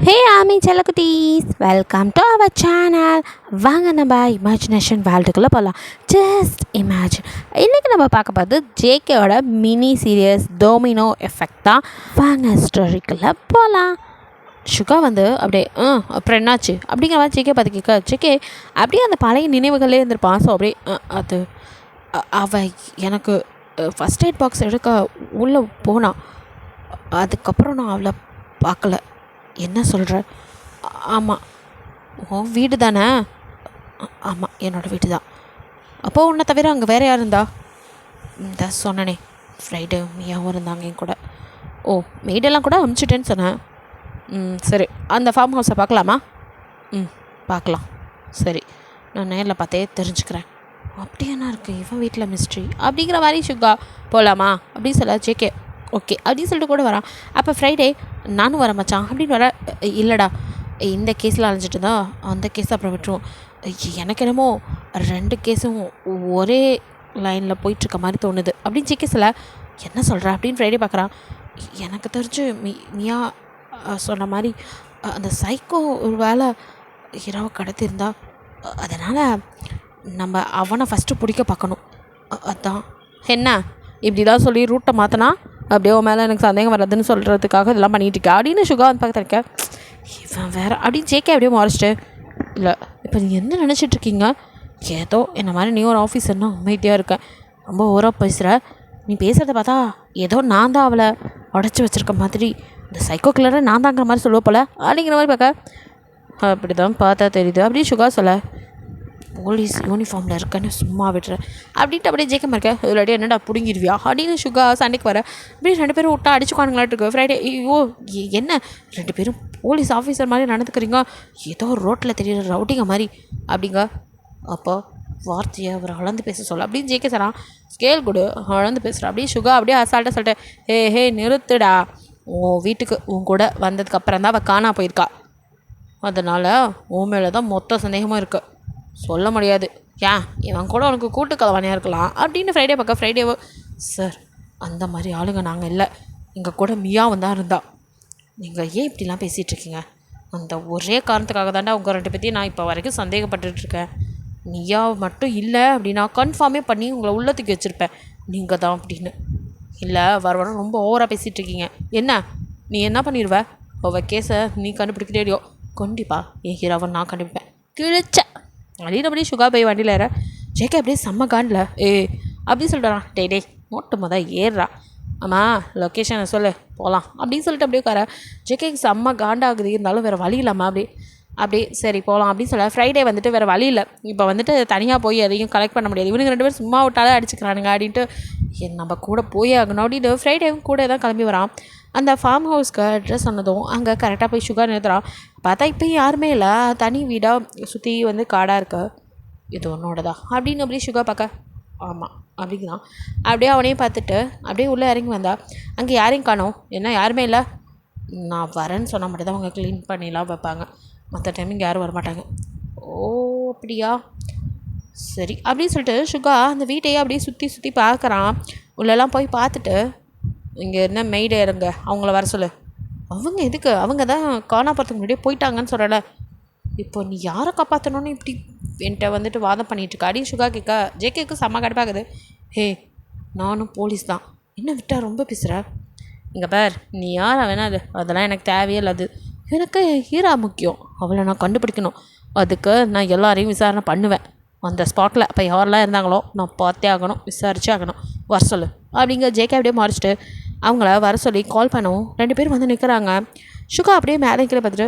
ஹே ஆமி செல்லக்குட்டீஸ், welcome to our channel. வாங்க நம்ம இமேஜினேஷன் வேர்ல்டுக்குள்ளே போகலாம். Just imagine. இன்றைக்கி நம்ம பார்க்க போகிறது ஜேகேவோட மினி சீரியஸ் டோமினோ எஃபெக்ட் தான். வாங்க ஸ்டோரிக்குள்ளே போகலாம். சுகா வந்து அப்படியே அப்புறம் என்னாச்சு அப்படிங்கிற மாதிரி ஜேகே பார்த்து கேட்க, ஜேகே அப்படியே அந்த பழைய நினைவுகளே இருந்திருப்பான். ஸோ அப்படியே அது அவள் எனக்கு ஃபஸ்ட் எய்ட் பாக்ஸ் எடுக்க உள்ளே போனான். அதுக்கப்புறம் நான் அவளை பார்க்கல. என்ன சொல்கிற? ஆமாம், உன் வீடு தானே? ஆமாம், என்னோடய வீடு தான். அப்போது உன்னை தவிர அங்கே வேறு யார் இருந்தா? இந்த சொன்னனே, ஃப்ரைடே மியாவும் இருந்தாங்க என் கூட. ஓ, மெய்டெல்லாம் கூட அனுப்பிச்சிட்டேன்னு சொன்னேன். சரி, அந்த ஃபார்ம் ஹவுஸை பார்க்கலாமா? பார்க்கலாம். சரி, நான் நேரில் பார்த்தே தெரிஞ்சுக்கிறேன். அப்படி என்ன இருக்குது இவன் வீட்டில் மிஸ்ட்ரி அப்படிங்கிற மாதிரி சுகா போகலாமா அப்படின்னு சொல்ல ஜேகே ஓகே அப்படின்னு சொல்லிட்டு கூட வரான். அப்போ ஃப்ரைடே நானும் வரேன் மச்சான் அப்படின்னு வர. இல்லைடா, இந்த கேஸில் அலைஞ்சிட்டு தான் அந்த கேஸ் அப்புறம் விட்டுருவோம். எனக்கு என்னமோ 2 கேஸும் ஒரே லைனில் போயிட்டுருக்க மாதிரி தோணுது அப்படின்னு ஜேகே சொல்ல. என்ன சொல்கிற அப்படின்னு ஃப்ரைடே பார்க்குறான். எனக்கு தெரிஞ்சு மியா சொன்ன மாதிரி அந்த சைக்கோ ஒரு வேளை ஹீரோவை கடத்திருந்தா, அதனால் நம்ம அவனை ஃபஸ்ட்டு பிடிக்க பார்க்கணும். அதான் என்ன இப்படி தான் சொல்லி ரூட்டை மாற்றினா அப்படியே மேலே எனக்கு சந்தேகம் வராதுன்னு சொல்கிறதுக்காக இதெல்லாம் பண்ணிகிட்டு இருக்கேன் அப்படின்னு சுகா வந்து பக்கத்தில் இருக்கேன். இவன் வேறு அப்படின்னு ஜேகே அப்படியே மாறிச்சிட்டு. இல்லை, இப்போ நீ என்ன நினச்சிட்ருக்கீங்க? ஏதோ என்ன மாதிரி நீ ஒரு ஆஃபீஸர்னா அமைதியாக இருக்கேன், ரொம்ப ஓவராக பேசுகிற. நீ பேசுகிறத பார்த்தா ஏதோ நான் தான் அவளை உடச்சி வச்சுருக்க மாதிரி, இந்த சைக்கோ கில்லரை நான் தாங்கிற மாதிரி சொல்லுவ போல அப்படிங்கிற மாதிரி பார்க்க. அப்படி தான் பார்த்தா தெரியுது அப்படின்னு சுகா சொல்ல. போலீஸ் யூனிஃபார்மில் இருக்கேன்னு சும்மா விடுறேன் அப்படின்ட்டு அப்படியே ஜேக்கம் இருக்கேன். இல்லாட்டி என்னடா பிடுங்கிடுவியா அப்படின்னு சுகா சண்டைக்கு வர. அப்படியே 2 பேரும் விட்டா அடிச்சுக்கானுங்களாட்டு இருக்கு. ஃப்ரைடே ஐயோ என்ன 2 பேரும் போலீஸ் ஆஃபீஸர் மாதிரி நடந்துக்கிறீங்க, ஏதோ ரோட்டில் தெரியுற ரவுட்டிங்க மாதிரி அப்படிங்க. அப்போ வார்த்தையை அவர் அளந்து பேச சொல்ல அப்படின்னு ஜேகே சாரான். ஸ்கேல் கொடு, அளந்து பேசுகிறேன் அப்படியே சுகா அப்படியே அசால்ட்டாக சொல்லிட்டேன். ஹே நிறுத்துடா, உன் வீட்டுக்கு உன் கூட வந்ததுக்கப்புறம் தான் அவள் காணா போயிருக்கா, அதனால் உன் மேலே தான் மொத்த சந்தேகமும் இருக்குது. சொல்ல முடியாது, ஏன் இவன் கூட உனக்கு கூட்டு கலவானியாக இருக்கலாம் அப்படின்னு ஃப்ரைடே பார்க்க. ஃப்ரைடேவோ சார் அந்த மாதிரி ஆளுங்க நாங்கள் இல்லை, எங்கள் கூட மியாவும் தான் இருந்தா. நீங்கள் ஏன் இப்படிலாம் பேசிகிட்ருக்கீங்க? அந்த ஒரே காரணத்துக்காக தாண்டா உங்கள் 2 பேர்த்தையும் நான் இப்போ வரைக்கும் சந்தேகப்பட்டுருக்கேன். மியா மட்டும் இல்லை அப்படின்னா கன்ஃபார்மே பண்ணி உங்களை உள்ளத்துக்கு வச்சுருப்பேன் நீங்கள் தான் அப்படின்னு. இல்லை வர ரொம்ப ஓவராக பேசிகிட்ருக்கீங்க. என்ன நீ என்ன பண்ணிடுவ? அவள் கேஸை நீ கண்டுபிடிக்கிட்டேடியோ, கண்டிப்பாக என் ஹீரோவை நான் கண்டுபிடிப்பேன் கிழிச்ச அப்படியே சுகா போய் வண்டியில் ஏற. ஜேகே அப்படியே செம்ம காண்டில் அப்படின்னு சொல்லிட்டுறான். டேய் மொட்டை ஏறுறா. ஆமாம் லொக்கேஷனை சொல்லு போகலாம் அப்படின்னு சொல்லிட்டு அப்படியே உட்கார. ஜேகேக்கு செம்ம காண்டாகுது, இருந்தாலும் வேறு வழி இல்லாமல் அப்படியே சரி போகலாம் அப்படின்னு சொல்ல. ஃப்ரைடே வந்துட்டு வேறு வழி இல்லை, இப்போ வந்துட்டு தனியாக போய் எதையும் கலெக்ட் பண்ண முடியாது, இவனுங்க 2 பேரும் சும்மா விட்டாலே அடிச்சுக்கிறானுங்க அப்படின்ட்டு நம்ம கூட போயே ஆகணும் அப்படின்னு ஃப்ரைடேவும் கூட தான் கிளம்பி வரான். அந்த ஃபார்ம் ஹவுஸ்க்கு அட்ரஸ் சொன்னதும் அங்கே கரெக்டாக போய் சுகர் நிறுத்துறான். பார்த்தா இப்போ யாருமே இல்லை, தனி வீடாக சுற்றி வந்து காடாக இருக்க. இது உன்னோடதா அப்படின்னு அப்படியே சுகர் பார்க்க. ஆமாம் அப்படிங்கிறான். அப்படியே அவனையும் பார்த்துட்டு அப்படியே உள்ளே இறங்கி வந்தா. அங்கே யாரையும் காணோம். என்ன யாருமே இல்லை? நான் வரேன்னு சொன்னால் மட்டும் தான் அவங்க க்ளீன் பண்ணிலாம் வைப்பாங்க, மற்ற டைம் இங்கே யாரும் வரமாட்டாங்க. ஓ அப்படியா, சரி அப்படின்னு சொல்லிட்டு சுகா அந்த வீட்டையே அப்படியே சுற்றி பார்க்குறான். உள்ளெல்லாம் போய் பார்த்துட்டு இங்கே என்ன மெய்டே இருங்க அவங்கள வர சொல்லு. அவங்க எதுக்கு? அவங்க தான் காணா போகிறதுக்கு முன்னாடியே போயிட்டாங்கன்னு சொல்லலை. இப்போ நீ யாரை காப்பாற்றணுன்னு இப்படி என்கிட்ட வந்துட்டு வாதம் பண்ணிகிட்ருக்கா அப்படின்னு சுகா கேட்க. ஜேகேக்கு செம்ம கடுப்பாகுது. ஹே நானும் போலீஸ் தான், என்ன விட்டா ரொம்ப பேசுகிற? இங்கே பார், நீ யாரை வேணாது அதெல்லாம் எனக்கு தேவையே இல்லாது. எனக்கு ஹீரா முக்கியம், அவளை நான் கண்டுபிடிக்கணும். அதுக்கு நான் எல்லாரையும் விசாரணை பண்ணுவேன் அந்த ஸ்பாட்டில். அப்போ யாரெல்லாம் இருந்தாங்களோ நான் பார்த்தே ஆகணும், விசாரிச்சே ஆகணும். வர சொல்லு அப்படிங்க ஜேகே அப்படியே மாறிச்சிட்டு அவங்கள வர சொல்லி கால் பண்ணவும் 2 பேர் வந்து நிற்கிறாங்க. சுகா அப்படியே மேலே கீழே பார்த்துட்டு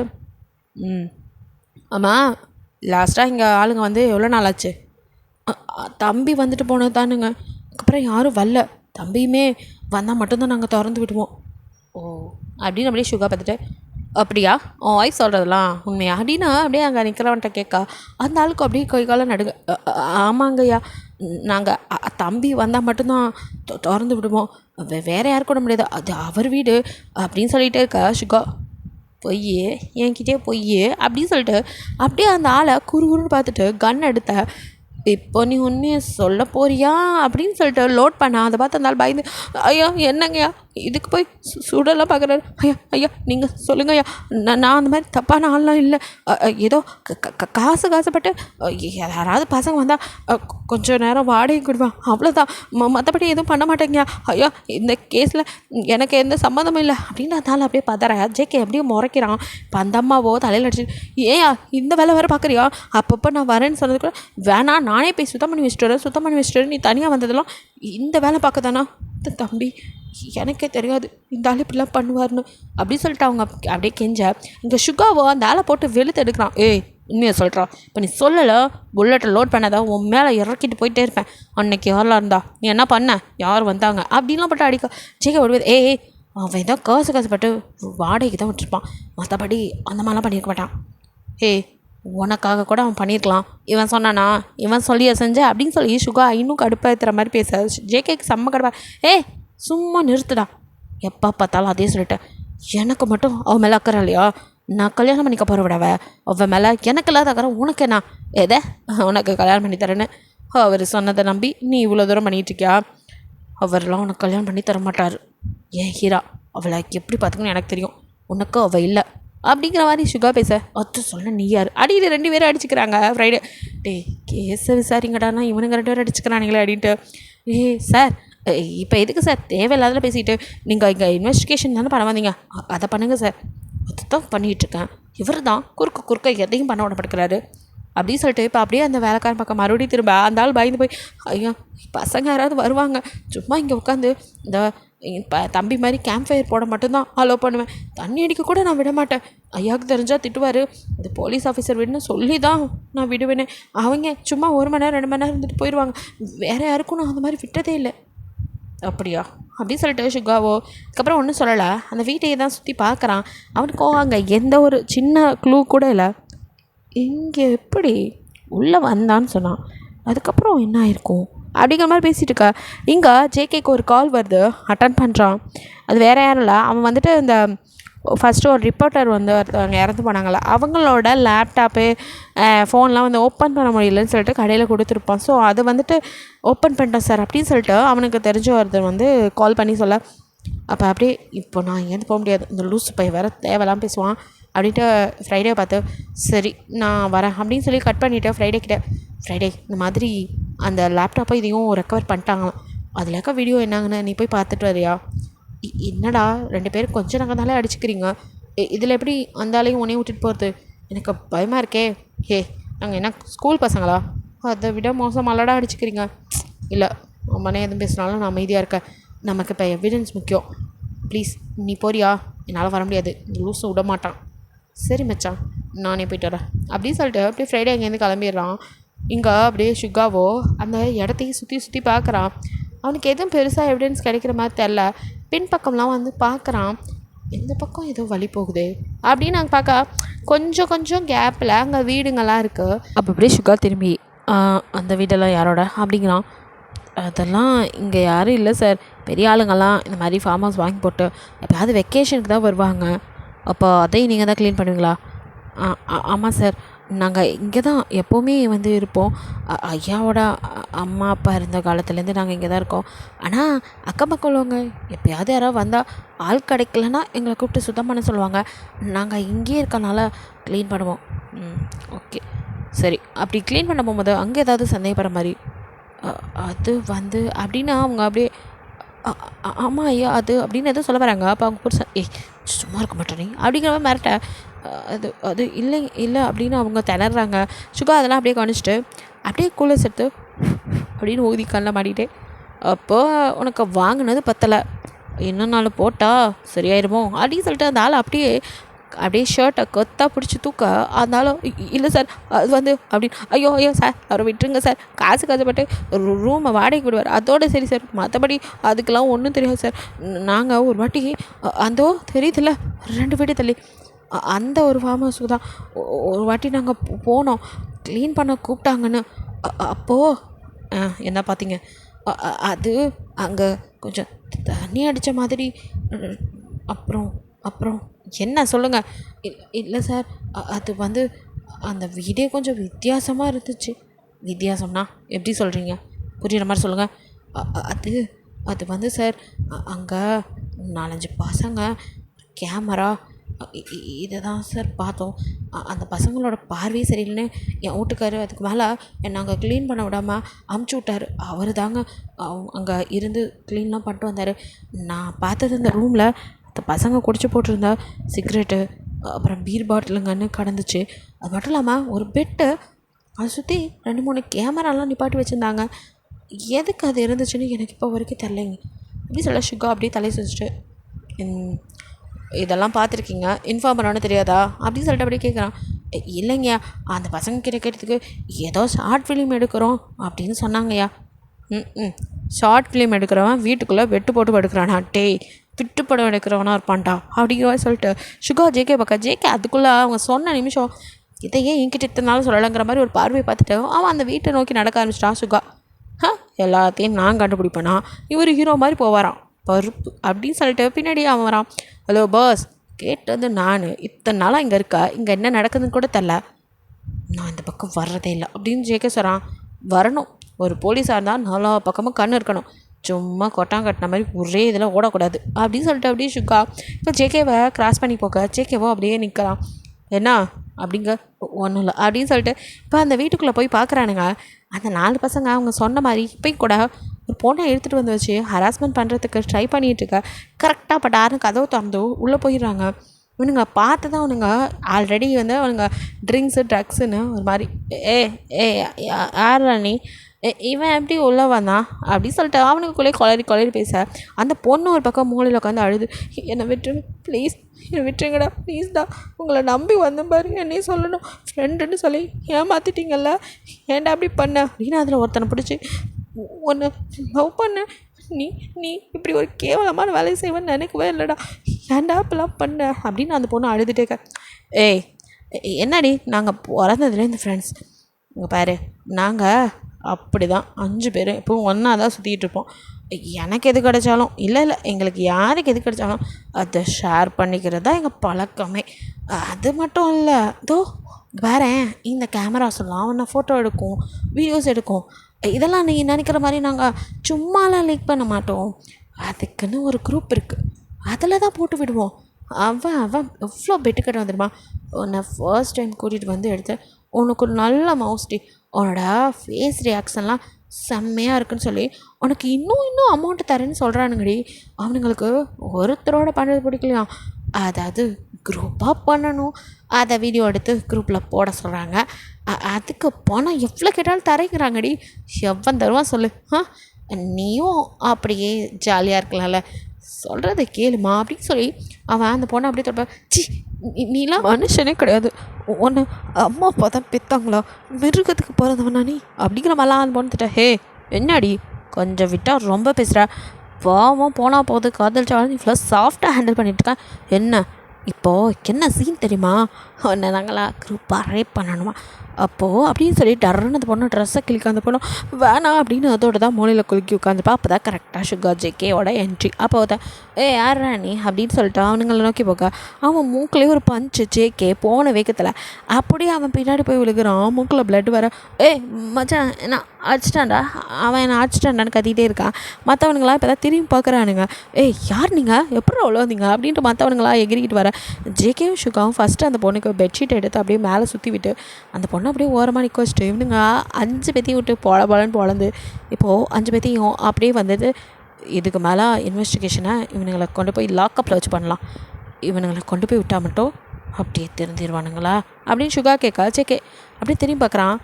ஆமாம் லாஸ்ட்டாக இங்கே ஆளுங்க வந்து எவ்வளோ நாள் ஆச்சு? தம்பி வந்துட்டு போனது தானுங்க, அதுக்கப்புறம் யாரும் வரல. தம்பியுமே வந்தால் மட்டும்தான் நாங்கள் திறந்து விடுவோம். ஓ அப்படின்னு அப்படியே சுகா பார்த்துட்டு அப்படியா உன் ஒய்ஃப் சொல்கிறதெல்லாம் உண்மையா அப்படின்னா அப்படியே அங்கே நிற்கிறவன்ட்ட கேட்கா. அந்த ஆளுக்கு அப்படியே கை காலம் நடுங்க. ஆமாங்கய்யா, நாங்கள் தம்பி வந்தால் மட்டும்தான் திறந்து விடுவோம், வேறு யாரும் கூட முடியாது, அது அவர் வீடு அப்படின்னு சொல்லிகிட்டே இருக்கா சுகா. பொய் என்கிட்டே பொய் அப்படின்னு சொல்லிட்டு அப்படியே அந்த ஆளை குறுகுறுன்னு பார்த்துட்டு கன் எடுத்த. இப்போ நீ உண்மையை சொல்ல போறியா அப்படின்னு சொல்லிட்டு லோட் பண்ண அதை பார்த்து இருந்தாலும் பயந்து, ஐயா என்னங்கய்யா இதுக்கு போய் சுடலாம் பார்க்குறாரு. ஐயா நீங்கள் சொல்லுங்க ஐயா, நான் அந்த மாதிரி தப்பான ஆள்லாம் இல்லை. ஏதோ காசுப்பட்டு யாராவது பசங்க வந்தால் கொஞ்சம் நேரம் வாடகை கொடுவேன், அவ்வளோதான். மற்றபடி எதுவும் பண்ண மாட்டேங்க ஐயா. இந்த கேஸில் எனக்கு எந்த சம்மந்தமும் இல்லை அப்படின்னு அதனால் அப்படியே பதற ஜேகே அப்படியே முறைக்கிறான். இப்போ அந்த அம்மாவோ தலையில் அடிச்சு, ஏயா இந்த வேலை வேறு பார்க்குறியா? அப்பப்போ நான் வரேன்னு சொன்னது கூட வேணாம், நானே போய் சுத்தம் பண்ணி வச்சுட்டு நீ தனியாக வந்ததெல்லாம் இந்த வேலை பார்க்க தானா? தம்பி எனக்கே தெரியாது இந்த ஆள் இப்படிலாம் பண்ணுவார்னு அப்படி சொல்லிட்டு அவங்க அப்படியே கெஞ்ச, இங்கே சுகாவோ அந்த ஆளை போட்டு வெளுத்து எடுக்கிறான். ஏய் உண்மையை சொல்கிறான், இப்போ நீ சொல்லலை புல்லட்டை லோட் பண்ணதான் உன் மேலே இறக்கிட்டு போயிட்டே இருப்பேன். அன்னைக்கு யாரெலாம் இருந்தா நீ என்ன பண்ண, யார் வந்தாங்க அப்படின்லாம் பட்டு அடிக்க ஜேகே விடுவது. ஏய் அவன் ஏதோ காசுப்பட்டு வாடகைக்கு தான் விட்டுருப்பான், மற்றபடி அந்த மாதிரிலாம் பண்ணியிருக்க மாட்டான். ஏய் உனக்காக கூட அவன் பண்ணியிருக்கலாம், இவன் சொன்னானா, இவன் சொல்லிய செஞ்ச அப்படின்னு சொல்லி சுகா இன்னும் கடுப்பாத்துற மாதிரி பேச ஜேகேக்கு செம்ம கடுப்பா. ஏய் சும்மா நிறுத்துடா, எப்போ பார்த்தாலும் அதே சொல்லிட்டேன். எனக்கு மட்டும் அவன் மேலே அக்கறை இல்லையா? நான் கல்யாணம் பண்ணிக்க போகிற விடவ அவன் மேலே எனக்கு இல்லாத அக்கறை உனக்கு என்ன? எதை உனக்கு கல்யாணம் பண்ணி தரேன்னு அவர் சொன்னதை நம்பி நீ இவ்வளோ தூரம் பண்ணிகிட்ருக்கியா? அவரெலாம் உனக்கு கல்யாணம் பண்ணி தர மாட்டார். ஏன் ஹீரா அவளை எப்படி பார்த்துக்கணும் எனக்கு தெரியும், உனக்கு அவள் இல்லை அப்படிங்கிற மாதிரி சுகா பேச, அத்து சொல்ல நீ யார் அடிக்கிட்டு 2 பேரும் அடிச்சுக்கிறாங்க. ஃப்ரைடே டே கேஸை விசாரிங்கடானா இவனுங்க 2 பேரும் அடிச்சுக்கிறானுங்களே அப்படின்ட்டு. சார் இப்போ எதுக்கு சார் தேவையில்லாத பேசிக்கிட்டு, நீங்கள் இங்கே இன்வெஸ்டிகேஷன் தானே பண்ண வந்தீங்க, அதை பண்ணுங்கள் சார். அதுதான் பண்ணிகிட்ருக்கேன். இவர் தான் குறுக்க எதையும் பண்ண விடப்படுக்கிறாரு அப்படின்னு சொல்லிட்டு இப்போ அப்படியே அந்த வேலைக்காரன் பக்கம் மறுபடியும் திரும்ப அந்த ஆள் பயந்து போய், ஐயா பசங்க யாராவது வருவாங்க, சும்மா இங்கே உட்காந்து இந்த தம்பி மாதிரி கேம்ப் ஃபயர் போட மட்டும்தான் அலோவ் பண்ணுவேன், தண்ணி அடிக்க கூட நான் விட மாட்டேன், ஐயாவுக்கு தெரிஞ்சால் திட்டுவார், இந்த போலீஸ் ஆஃபீஸர் விடுன்னு சொல்லி தான் நான் விடுவேனே, அவங்க சும்மா 1 மணி நேரம் 2 மணி நேரம் இருந்துட்டு போயிடுவாங்க, வேறு யாருக்கும் நான் அந்த மாதிரி விட்டதே இல்லை. அப்படியா அப்படின்னு சொல்லிட்டு சுகாவோ அதுக்கப்புறம் ஒன்றும் சொல்லலை, அந்த வீட்டையே தான் சுற்றி பார்க்குறான். அவனுக்கும் அங்கே எந்த ஒரு சின்ன க்ளூ கூட இல்லை. இங்கே எப்படி உள்ளே வந்தான்னு சொன்னான், அதுக்கப்புறம் என்ன ஆயிருக்கும் அப்படிங்கிற மாதிரி பேசிகிட்டு இருக்கா. இங்கே ஜேகேக்கு ஒரு கால் வருது, அட்டன் பண்ணுறான். அது வேறு யாரும் இல்லை, அவன் வந்துட்டு இந்த ஃபஸ்ட்டு ஒரு ரிப்போர்ட்டர் வந்து ஒருத்தவங்க இறந்து போனாங்களா, அவங்களோட லேப்டாப்பு ஃபோன்லாம் வந்து ஓப்பன் பண்ண முடியலன்னு சொல்லிட்டு கடையில் கொடுத்துருப்பான். ஸோ அதை வந்துட்டு ஓப்பன் பண்ணிட்டோம் சார் அப்படின்னு சொல்லிட்டு அவனுக்கு தெரிஞ்ச ஒருத்தர் வந்து கால் பண்ணி சொல்ல, அப்போ அப்படியே இப்போ நான் இங்கேருந்து போக முடியாது, இந்த லூஸ் பை வேறு தேவையெல்லாம் பேசுவான் அப்படின்ட்டு ஃப்ரைடே பார்த்து சரி நான் வரேன் அப்படின்னு சொல்லி கட் பண்ணிவிட்டேன். ஃப்ரைடே இந்த மாதிரி அந்த லேப்டாப்பை இதையும் ரெக்கவர் பண்ணிட்டாங்களாம், அதில் இருக்க வீடியோ என்னங்கன்னு நீ போய் பார்த்துட்டு வரியா? என்னடா 2 பேரும் கொஞ்சம் நாங்கள் அடிச்சுக்கிறீங்க, இதில் எப்படி அந்தாலையும் உன்னையும் விட்டுட்டு போகிறது, எனக்கு பயமாக இருக்கே. நாங்கள் என்ன ஸ்கூல் பசங்களா? அதை விட மோசமாலடா அடிச்சுக்கிறீங்க. இல்லை அம்மனே எதுவும் பேசுனாலும் நான் அமைதியாக இருக்கேன், நமக்கு இப்போ எவிடன்ஸ் முக்கியம், ப்ளீஸ் நீ போறியா? என்னால் வர முடியாது, இந்த லூஸும் விட மாட்டான். சரி மச்சான் நானே போய்ட்டு வரேன் அப்படின்னு சொல்லிட்டு அப்படியே ஃப்ரைடே அங்கேருந்து கிளம்பிடுறான். இங்கே அப்படியே சுகாவோ அந்த இடத்தையும் சுற்றி பார்க்குறான். அவனுக்கு எதுவும் பெருசாக எவிடன்ஸ் கிடைக்கிற மாதிரி தெரில. பின்பக்கம்லாம் வந்து பார்க்குறான், எந்த பக்கம் ஏதோ வழி போகுது அப்படின்னு நாங்கள் பார்க்க கொஞ்சம் கேப்பில் அங்கே வீடுங்கள்லாம் இருக்குது. அப்போ அப்படியே சுகா திரும்பி அந்த வீடெல்லாம் யாரோட அப்படிங்கிறான். அதெல்லாம் இங்கே யாரும் இல்லை சார், பெரிய ஆளுங்கள்லாம் இந்த மாதிரி ஃபார்ம் ஹவுஸ் வாங்கி போட்டு எப்போயாவது வெக்கேஷனுக்கு தான் வருவாங்க, அப்போ அதையும் நீங்கள் தான் க்ளீன் பண்ணுவீங்களா? ஆமாம் சார், நாங்கள் இங்கே தான் எப்போவுமே வந்து இருப்போம், ஐயாவோட அம்மா அப்பா இருந்த காலத்துலேருந்து நாங்கள் இங்கே தான் இருக்கோம். ஆனால் அக்கம் பக்கம் உள்ளவங்க எப்போயாவது யாராவது வந்தால் ஆள் கிடைக்கலன்னா எங்களை கூப்பிட்டு சுத்தம் பண்ண சொல்லுவாங்க, நாங்கள் இங்கேயே இருக்கனால க்ளீன் பண்ணுவோம். ஓகே சரி, அப்படி க்ளீன் பண்ண போகும்போது அங்கே ஏதாவது சந்தேகப்படுற மாதிரி அது வந்து அப்படின்னு அவங்க அப்படியே ஆமாம் ஐயா அது அப்படின்னு எதுவும் சொல்ல வராங்க. அப்போ அவங்க புதுசா சும்மா இருக்க மாட்டேனே அப்படிங்கிற மாதிரி மிரட்ட, அது இல்லை அப்படின்னு அவங்க திணறாங்க. சுகா அதெல்லாம் அப்படியே கவனிச்சிட்டு அப்படியே கூலர்ஸ் எடுத்து அப்படின்னு ஊதி கண்ணில் மாட்டிகிட்டே, அப்போது உனக்கு வாங்கினது பத்தலை, இன்னும் 4 போட்டால் சரியாயிருமோ அப்படின்னு சொல்லிட்டு அந்த ஆள் அப்படியே ஷர்ட்டை கொத்தாக பிடிச்சி தூக்க, அதனாலும் இல்லை சார் அது வந்து அப்படின்னு, ஐயோ சார் அவரை விட்டுருங்க சார், காசுப்பட்டு ரூமை வாடகைக்கு விடுவார், அதோடு சரி சார், மற்றபடி அதுக்கெல்லாம் ஒன்றும் தெரியாது சார், நாங்கள் ஒரு வாட்டி அந்தோ தெரியுதுல்ல 2 வீடு தள்ளி அந்த ஒரு ஃபார்ம் ஹவுஸுக்கு தான் ஒரு வாட்டி நாங்கள் போனோம், க்ளீன் பண்ண கூப்பிட்டாங்கன்னு, அப்போது என்ன பார்த்தீங்க, அது அங்கே கொஞ்சம் தண்ணி அடித்த மாதிரி, அப்புறம் என்ன சொல்லுங்கள்? இல்லை சார் அது வந்து அந்த வீடே கொஞ்சம் வித்தியாசமாக இருந்துச்சு, வித்தியாசம்னா எப்படி சொல்கிறீங்க? புரிகிற மாதிரி சொல்லுங்கள். அது அது வந்து சார், அங்கே 4-5 பசங்க கேமரா இதை தான் சார் பார்த்தோம். அந்த பசங்களோட பார்வையே சரியில்லைன்னு என் வீட்டுக்காரு அதுக்கு மேலே நாங்கள் க்ளீன் பண்ண விடாமல் அமுச்சு விட்டார். அவர் தாங்க அங்கே இருந்து க்ளீன்லாம் பண்ணிட்டு வந்தார். நான் பார்த்தது இந்த ரூமில் அந்த பசங்க குடிச்சு போட்டிருந்த சிகரெட்டு, அப்புறம் பீர் பாட்டிலுங்கன்னு கடந்துச்சு. அது மட்டும் இல்லாமல் ஒரு பெட்டு, அதை சுற்றி 2-3 கேமராலாம் நிப்பாட்டி வச்சுருந்தாங்க. எதுக்கு அது இருந்துச்சுன்னு எனக்கு இப்போ வரைக்கும் தெரிலைங்க. அப்படி சொல்ல சுகா அப்படியே தலையை செஞ்சுட்டு, இதெல்லாம் பார்த்துருக்கீங்க, இன்ஃபார்ம் பண்ணோன்னு தெரியாதா அப்படின்னு சொல்லிட்டு அப்படியே கேட்குறான். இல்லைங்கய்யா, அந்த பசங்க கிட்ட கேட்டதுக்கு ஏதோ ஷார்ட் ஃபிலிம் எடுக்கிறோம் அப்படின்னு சொன்னாங்கய்யா. ஷார்ட் ஃபிலிம் எடுக்கிறவன் வீட்டுக்குள்ளே வெட்டு போட்டு எடுக்கிறானா? டேய், விட்டு படம் எடுக்கிறவனா இருப்பான்டா அப்படிங்கிற சொல்லிட்டு சுகா ஜேகே பக்கா. ஜேகே அதுக்குள்ளே அவங்க சொன்ன நிமிஷம் இதையே என்கிட்ட இத்தனாலும் சொல்லலைங்கிற மாதிரி ஒரு பார்வையை பார்த்துட்டு அவன் அந்த வீட்டை நோக்கி நடக்க ஆரம்பிச்சிட்டான். சுகா எல்லாத்தையும் நான் கண்டுபிடிப்பேனா, இவர் ஹீரோ மாதிரி போவாராம் பருப்பு அப்படின்னு சொல்லிட்டு பின்னாடி அவன் வரான். ஹலோ பாஸ், கேட்டது நான். இத்தனை நாளாக இங்கே இருக்கா, இங்கே என்ன நடக்குதுன்னு கூட தெரில, நான் இந்த பக்கம் வர்றதே இல்லை அப்படின்னு ஜேகே சொல்கிறான். வரணும், ஒரு போலீஸாக இருந்தால் 4 பக்கமும் கண் இருக்கணும், சும்மா கொட்டாங்கட்டின மாதிரி ஒரே இதில் ஓடக்கூடாது அப்படின்னு சொல்லிட்டு அப்படியே சுகா இப்போ ஜேகேவை கிராஸ் பண்ணி போக்க ஜேகேவோ அப்படியே நிற்கலாம். என்ன அப்படிங்க? ஒன்றும் இல்லை அப்படின்னு சொல்லிட்டு இப்போ அந்த வீட்டுக்குள்ளே போய் பார்க்குறானுங்க. அந்த 4 பசங்க அவங்க சொன்ன மாதிரி இப்போயும் கூட ஒரு பொண்ணை எடுத்துகிட்டு வந்து வச்சு ஹராஸ்மெண்ட் பண்ணுறதுக்கு ட்ரை பண்ணிகிட்ருக்க. கரெக்டாக பட்டாருன்னு கதவை திறந்து உள்ளே போயிடுறாங்க. இவனுங்க பார்த்து தான் அவனுங்க ஆல்ரெடி வந்து அவனுங்க ட்ரிங்க்ஸு ட்ரக்ஸுன்னு ஒரு மாதிரி யாரா நீ, இவன் எப்படி உள்ளே வந்தான் அப்படின்னு சொல்லிட்டு அவனுக்குள்ளே கொளறி பேச அந்த பொண்ணு ஒரு பக்கம் மூலையில் உட்காந்து அழுது, என்னை விட்டுருங்க ப்ளீஸ், என்னை விட்டுருங்கடா ப்ளீஸ்டா, உங்களை நம்பி வந்த பாரு, என்னையும் சொல்லணும் ஃப்ரெண்டுன்னு சொல்லி ஏமாற்றிட்டீங்கல்ல, ஏன்டா அப்படி பண்ண அப்படின்னு அதில் ஒருத்தனை பிடிச்சி, ஒன்று லவ் பண்ண நீ நீ இப்படி ஒரு கேவலமான வேலையை செய்வேன்னு நினைக்கவே இல்லைடா, ஏன்டா இப்பெல்லாம் பண்ண அப்படின்னு அந்த பொண்ணு அழுதுட்டேக்க. ஏய் என்னடி, நாங்கள் பிறந்ததுலேருந்து ஃப்ரெண்ட்ஸ், இங்கே பாரு, நாங்கள் அப்படி தான் 5 பேர் இப்போவும் ஒன்றா தான் சுற்றிக்கிட்டு இருப்போம். எனக்கு எது கிடைச்சாலும் இல்லை எங்களுக்கு யாருக்கு எது கிடைச்சாலும் அதை ஷேர் பண்ணிக்கிறது தான் எங்கள் பழக்கமே. அது மட்டும் இல்லை, இதோ வேறேன் இந்த கேமராஸ்லாம் ஒன்று ஃபோட்டோ எடுக்கும், வீடியோஸ் எடுக்கும், இதெல்லாம் நீங்கள் நினைக்கிற மாதிரி நாங்கள் சும்மாலாம் லைக் பண்ண மாட்டோம். அதுக்குன்னு ஒரு குரூப் இருக்குது, அதில் தான் போட்டு விடுவோம். அவன் எவ்வளோ பெட்டுக்கட்ட வந்துடுமா, உன்னை ஃபர்ஸ்ட் டைம் கூட்டிகிட்டு வந்து எடுத்து உனக்கு ஒரு நல்ல மவுஸ்டி, உன்னோட ஃபேஸ் ரியாக்ஷன்லாம் செம்மையாக இருக்குன்னு சொல்லி உனக்கு இன்னும் அமௌண்ட்டு தரேன்னு சொல்கிறானுங்கடி. அவனுங்களுக்கு ஒருத்தரோட பண்ணுறது பிடிக்கலையாம், அதாவது குரூப்பாக பண்ணணும், அதை வீடியோ எடுத்து குரூப்பில் போட சொல்கிறாங்க. அதுக்கு பணம் எவ்வளோ கேட்டாலும் தரைக்கிறாங்கடி. எவ்வளோ தருவான் சொல்லு? நீயும் அப்படியே ஜாலியாக இருக்கலாம்ல, சொல்கிறத கேளுமா அப்படின்னு சொல்லி அவன் அந்த பொண்ணை அப்படியே தொட. சி, நீலாம் மனுஷனே கிடையாது, ஒன்று அம்மா அப்பா தான் பெற்றாங்களா, மிருகத்துக்கு பிறந்தவனா நீ அப்படிங்கிற மாதிரிலாம் அந்த பொண்ணுக்கிட்ட. ஹே என்னடி, கொஞ்சம் விட்டால் ரொம்ப பேசுகிற, பாவம் போனால் போகுது, காதலிச்சாலும் இவ்வளோ சாஃப்டாக ஹேண்டில் பண்ணிட்டுருக்கேன். என்ன இப்போது என்ன சீன் தெரியுமா, ஒன்று நாங்களா குரூப்பாக ரேப் பண்ணணுமா அப்போது அப்படின்னு சொல்லி டர்ன்னு அந்த பொண்ணு ட்ரெஸ்ஸை கிளிக்க அந்த பொண்ணு வேணாம் அப்படின்னு அதோட தான் மூலையில் குலுக்கி உட்காந்துப்பா. அப்போ தான் கரெக்டாக சுகா ஜேகேவோட என்ட்ரி. அப்போ தான் யாரா நீ அப்படின்னு சொல்லிட்டு அவனுங்களை நோக்கி போக்க அவன் மூக்கிலே ஒரு பஞ்சு ஜேகே போன வேகத்தில் அப்படியே அவன் பின்னாடி போய் விழுகிறான். மூக்கில் பிளட் வர. மச்சான் என்ன அடிச்சிட்டான்டா, அவன் என்ன அடிச்சிட்டான்டான்னு கத்திக்கிட்டே இருக்கான். மற்றவனுங்களாம் இப்போ தான் திரும்பி பார்க்குறானுங்க. யார் நீங்கள், எப்படி அவ்வளோ வந்தீங்க அப்படின்ட்டு மற்றவனுங்களாம் எகிரிக்கிட்டு வர. ஜேகேவும் சுகாவும் ஃபஸ்ட்டு அந்த பொண்ணுக்கு பெட்ஷீட் எடுத்து அப்படியே மேலே சுற்றி விட்டு அந்த பொண்ணை அப்படியே ஓரமாக நிற்க வச்சுட்டு இவனுங்க 5 பேத்தையும் விட்டு போலன்னு பொழந்து இப்போது 5 பேத்தையும் அப்படியே வந்தது. இதுக்கு மேலே இன்வெஸ்டிகேஷனை இவனுங்களை கொண்டு போய் லாக்கப்பில் வச்சு பண்ணலாம், இவனுங்களை கொண்டு போய் விட்டால் மட்டும் அப்படியே தெரிஞ்சிருவானுங்களா அப்படின்னு சுகா கேட்க. ஜேகே அப்படியே திரும்பி பார்க்குறான்.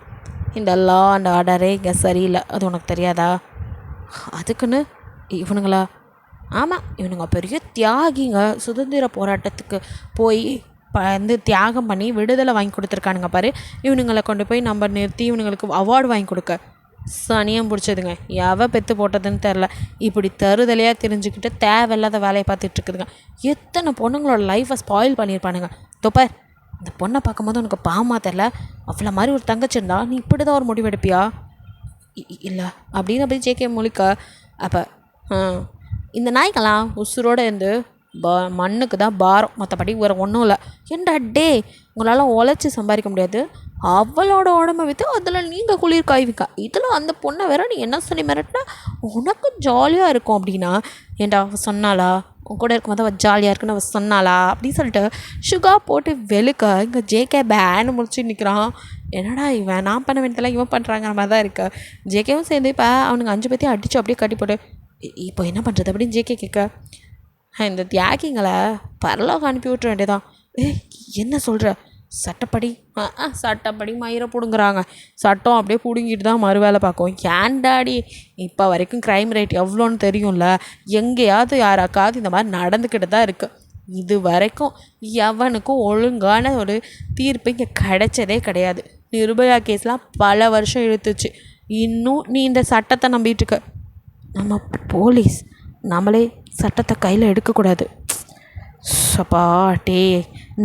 இந்த லா அண்ட் ஆர்டரே இங்கே சரியில்லை, அது உனக்கு தெரியாதா? அதுக்குன்னு இவனுங்களா? ஆமாம், இவனுங்க பெரிய தியாகிங்க, சுதந்திர போராட்டத்துக்கு போய் வந்து தியாகம் பண்ணி விடுதலை வாங்கி கொடுத்துருக்கானுங்க பாரு. இவனுங்களை கொண்டு போய் நம்ம நிறுத்தி இவனுங்களுக்கு அவார்டு வாங்கி கொடுக்க சனியம் பிடிச்சதுங்க. பெற்று போட்டதுன்னு தெரில, இப்படி தருதலையாக தெரிஞ்சுக்கிட்டு தேவையில்லாத வேலையை பார்த்துட்ருக்குதுங்க. எத்தனை பொண்ணுங்களோட லைஃப்பை ஸ்பாயில் பண்ணியிருப்பானுங்க. தொப்பர், இந்த பொண்ணை பார்க்கும்போது உனக்கு பாவமாக தெரில, அவ்வளோ மாதிரி ஒரு தங்கச்சி இருந்தா நீ இப்படி தான் ஒரு முடிவு எடுப்பியா? இல்லை அப்படின்னு அப்படி ஜேகே முழிக்க. அப்போ இந்த நாய்க்கெல்லாம் உசுரோடு இருந்து மண்ணுக்கு தான் பாரம், மற்றபடி வேறு ஒன்றும் இல்லை. ஏன்டா டே, உங்களால் உழைச்சி சம்பாதிக்க முடியாது, அவளோட உடம்பை விற்று அதில் நீங்கள் குளிர் காய்விக்கா, இதில் அந்த பொண்ணை வேற நீ என்ன சொல்லி மிரட்டினா உனக்கு ஜாலியாக இருக்கும் அப்படின்னா, ஏன்டா அவள் சொன்னாளா உன் கூட இருக்கும்போது அவள் ஜாலியாக இருக்குன்னு அவள் சொன்னாளா அப்படின்னு சொல்லிட்டு சுகா போட்டு வெளுக்க இங்கே ஜேகே பேன்னு முடிச்சு நிற்கிறான். என்னடா இவன் நான் பண்ண வேண்டியதெல்லாம் இவன் பண்ணுறாங்கிற மாதிரி தான் இருக்கு. ஜேகேவும் சேர்ந்து இப்போ அவனுக்கு 5 பேத்தையும் அடித்து அப்படியே கட்டி போட்டு இப்போ என்ன பண்ணுறது அப்படின்னு ஜேகே கேட்க, இந்த தியாகிங்களை பரலோகம் அனுப்பி விட்டுற வேண்டியதான். என்ன சொல்கிற, சட்டப்படி சட்டப்படி மயிரை பிடுங்குறாங்க, சட்டம் அப்படியே பிடுங்கிட்டு தான் மறு வேலை பார்க்கும். ஏன்டாடி இப்போ வரைக்கும் க்ரைம் ரேட் எவ்வளோன்னு தெரியும்ல, எங்கேயாவது யாராக்காவது இந்த மாதிரி நடந்துக்கிட்டு தான் இருக்குது. இது வரைக்கும் எவனுக்கும் ஒழுங்கான ஒரு தீர்ப்பு இங்கே கிடைச்சதே கிடையாது. நிர்பயா கேஸ்லாம் பல வருஷம் இழுத்துச்சு. இன்னும் நீ இந்த சட்டத்தை நம்பிட்டு இருக்க. நம்ம போலீஸ் நம்மளே சட்டத்தை கையில் எடுக்கக்கூடாது. சப்பா டே,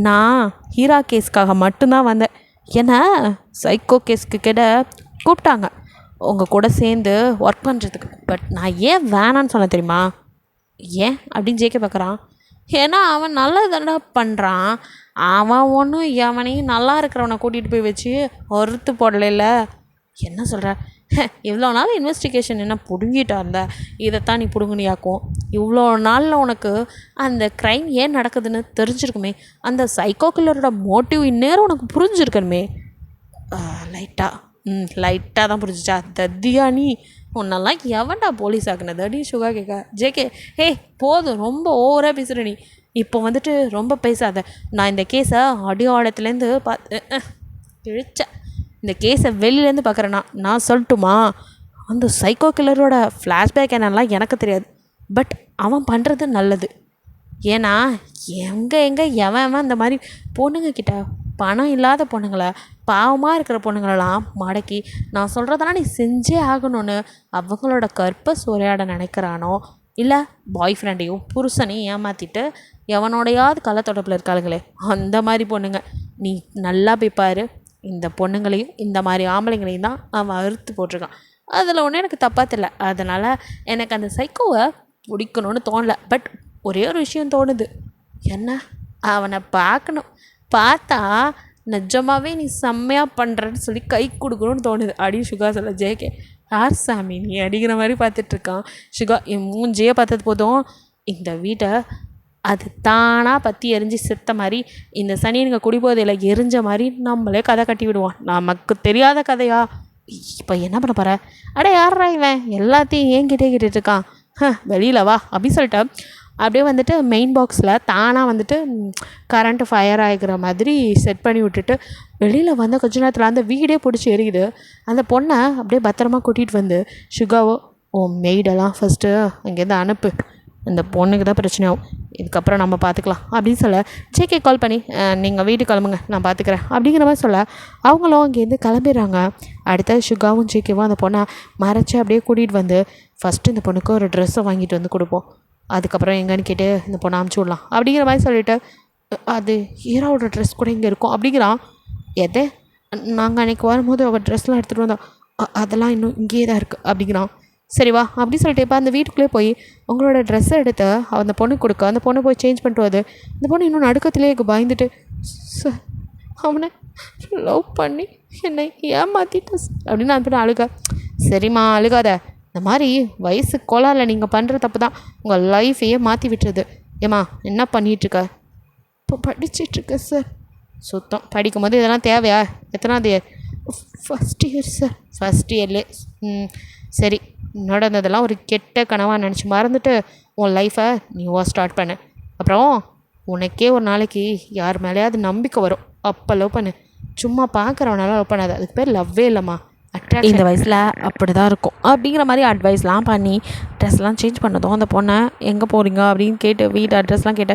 நான் ஹீரா கேஸ்க்காக மட்டும்தான் வந்தேன். ஏன்னா சைக்கோ கேஸ்க்கு கிட்ட கூப்பிட்டாங்க உங்கள் கூட சேர்ந்து ஒர்க் பண்ணுறதுக்கு. பட் நான் ஏன் வேணான்னு சொன்ன தெரியுமா? ஏன் அப்படின்னு ஜேகே பார்க்குறான். ஏன்னா அவன் நல்லதாண்டா பண்ணுறான். அவன் ஒன்றும் எவனையும் நல்லா இருக்கிறவனை கூட்டிகிட்டு போய் வச்சு ஒருத்து போடலைல்ல. என்ன சொல்கிற? இவ்வளோ நாள் இன்வெஸ்டிகேஷன் என்ன பிடுங்கிட்டா இருந்த, இதைத்தான் நீ பிடுங்குனியாக்கும். இவ்வளோ நாளில் உனக்கு அந்த க்ரைம் ஏன் நடக்குதுன்னு தெரிஞ்சிருக்குமே. அந்த சைக்கோ கில்லரோட மோட்டிவ் இந்நேரம் உனக்கு புரிஞ்சிருக்கணுமே. லைட்டாக தான் புரிஞ்சிச்சா? தத்தியா நீ? உன்னெல்லாம் எவன்டா போலீஸ் ஆக்குனது அப்படின்னு சுகா கேட்க, ஜேகே போதும் ரொம்ப ஓவராக பேசுகிற நீ. இப்போ வந்துட்டு ரொம்ப பேசாத. நான் இந்த கேஸை அடியாளத்துலேருந்து இழிச்சேன். இந்த கேஸை வெளியிலேருந்து பார்க்குறேன்னா நான் சொல்லட்டுமா? அந்த சைக்கோ கில்லரோட ஃப்ளாஷ்பேக் என்னெல்லாம் எனக்கு தெரியாது. பட் அவன் பண்ணுறது நல்லது. ஏன்னா எங்கே எவன் இந்த மாதிரி பொண்ணுங்கக்கிட்ட பணம் இல்லாத பொண்ணுங்களை, பாவமாக இருக்கிற பொண்ணுங்களெல்லாம் மடக்கி நான் சொல்கிறதெல்லாம் நீ செஞ்சே ஆகணும்னு அவங்களோட கற்பை சூறையாட நினைக்கிறானோ, இல்லை பாய் ஃப்ரெண்டையும் புருஷனையும் ஏமாற்றிட்டு எவனோடையாவது கள்ளத்தொடர்பில் இருக்காளுங்களே அந்த மாதிரி பொண்ணுங்க. நீ நல்லா போய் பாரு. இந்த பொண்ணுங்களையும் இந்த மாதிரி ஆம்பளைங்களையும் தான் அவன் அறுத்து போட்டிருக்கான். அதில் ஒன்றும் எனக்கு தப்பாக தெரியல. அதனால் எனக்கு அந்த சைக்கோவை பிடிக்கணும்னு தோணலை. பட் ஒரே ஒரு விஷயம் தோணுது. என்ன? அவனை பார்க்கணும். பார்த்தா நிஜமாகவே நீ செம்மையாக பண்ணுறன்னு சொல்லி கை கொடுக்கணும்னு தோணுது அப்படின்னு சுகா சொல்ல. ஜேகே யார் சாமி நீ அடிக்கிற மாதிரி பார்த்துட்ருக்கான். சுகா என் மூஞ்சியே பார்த்தது போதும் இந்த வீட்டை அது தானாக பற்றி எரிஞ்சு செத்த மாதிரி, இந்த சனியனுங்க குடிபோதையில் எரிஞ்ச மாதிரி நம்மளே கதை கட்டி விடுவான். நமக்கு தெரியாத கதையா? இப்போ என்ன பண்ண போகிற? அட யாரா இவன் எல்லாத்தையும் ஏங்கிட்டே கேட்டுட்ருக்கான், வெளியில் வா அப்படின்னு சொல்லிட்டு அப்படியே வந்துட்டு மெயின் பாக்ஸில் தானாக வந்துட்டு கரண்ட்டு ஃபயர் ஆகிக்கிற மாதிரி செட் பண்ணி விட்டுட்டு வெளியில் வந்த கொஞ்ச நேரத்தில் அந்த வீடே பிடிச்சி எரியுது. அந்த பொண்ணை அப்படியே பத்திரமா கூட்டிகிட்டு வந்து சுகாவோ மெய்டெல்லாம் ஃபஸ்ட்டு அங்கேருந்து அனுப்பு, இந்த பொண்ணுக்கு தான் பிரச்சனையாகும், இதுக்கப்புறம் நம்ம பார்த்துக்கலாம் அப்படின்னு சொல்ல. ஜேகே கால் பண்ணி நீங்கள் வீட்டுக்கு கிளம்புங்க நான் பார்த்துக்கிறேன் அப்படிங்கிற மாதிரி சொல்ல அவங்களும் அங்கேருந்து கிளம்பிடுறாங்க. அடுத்த சுகாவும் ஜேகேவும் அந்த பொண்ணை மறைச்சி அப்படியே கூட்டிகிட்டு வந்து ஃபஸ்ட்டு இந்த பொண்ணுக்கு ஒரு ட்ரெஸ்ஸை வாங்கிட்டு வந்து கொடுப்போம், அதுக்கப்புறம் எங்கன்னு கேட்டு இந்த பொண்ணை அமுச்சு விடலாம் அப்படிங்கிற மாதிரி சொல்லிவிட்டு, அது ஹீரோவோட ட்ரெஸ் கூட இங்கே இருக்கும் அப்படிங்கிறான். எது? நாங்கள் அன்றைக்கி வரும்போது அவள் ட்ரெஸ்லாம் எடுத்துகிட்டு வந்தோம், அதெல்லாம் இன்னும் இங்கேயே தான் இருக்குது அப்படிங்கிறான். சரி வா அப்படி சொல்லிட்டு இப்போ அந்த வீட்டுக்குள்ளே போய் உங்களோட ட்ரெஸ்ஸை எடுத்து அந்த பொண்ணுக்கு கொடுக்க, அந்த பொண்ணை போய் சேஞ்ச் பண்ணிட்டு வருது. அந்த பொண்ணு இன்னும் நடுக்கத்திலே பயந்துட்டு, சார் அவனை லவ் பண்ணி என்னை ஏமாற்றிட்டு அப்படின்னு அந்த பொண்ணு அழுக. சரிம்மா அழுகாத, இந்த மாதிரி வயசு கோளாறில் நீங்கள் பண்ணுற தப்பு தான் உங்கள் லைஃபையே மாற்றி விட்டுருது. ஏம்மா என்ன பண்ணிகிட்ருக்க? இப்போ படிச்சிட்ருக்க சார். சுத்தம் படிக்கும் போது இதெல்லாம் தேவையா? எத்தனாவது year? First year sir. First இயர்லே சரி, நடந்ததெல்லாம் ஒரு கெட்ட கனவாக நினச்சி மறந்துட்டு உன் லைஃப்பை நீவா ஸ்டார்ட் பண்ணு. அப்புறம் உனக்கே ஒரு நாளைக்கு யார் மேலேயாவது நம்பிக்கை வரும், அப்போ லவ் பண்ணு. சும்மா பார்க்குறவனால லவ் பண்ணாது, அதுக்கு பேர் லவ்வே இல்லைம்மா. இந்த வயசில் அப்படி தான் இருக்கும் அப்படிங்கிற மாதிரி அட்வைஸ்லாம் பண்ணி ட்ரெஸ்லாம் சேஞ்ச் பண்ணதும் அந்த பொண்ணை எங்கே போகிறீங்க அப்படின்னு கேட்டு வீட்டு அட்ரஸ்லாம் கேட்டு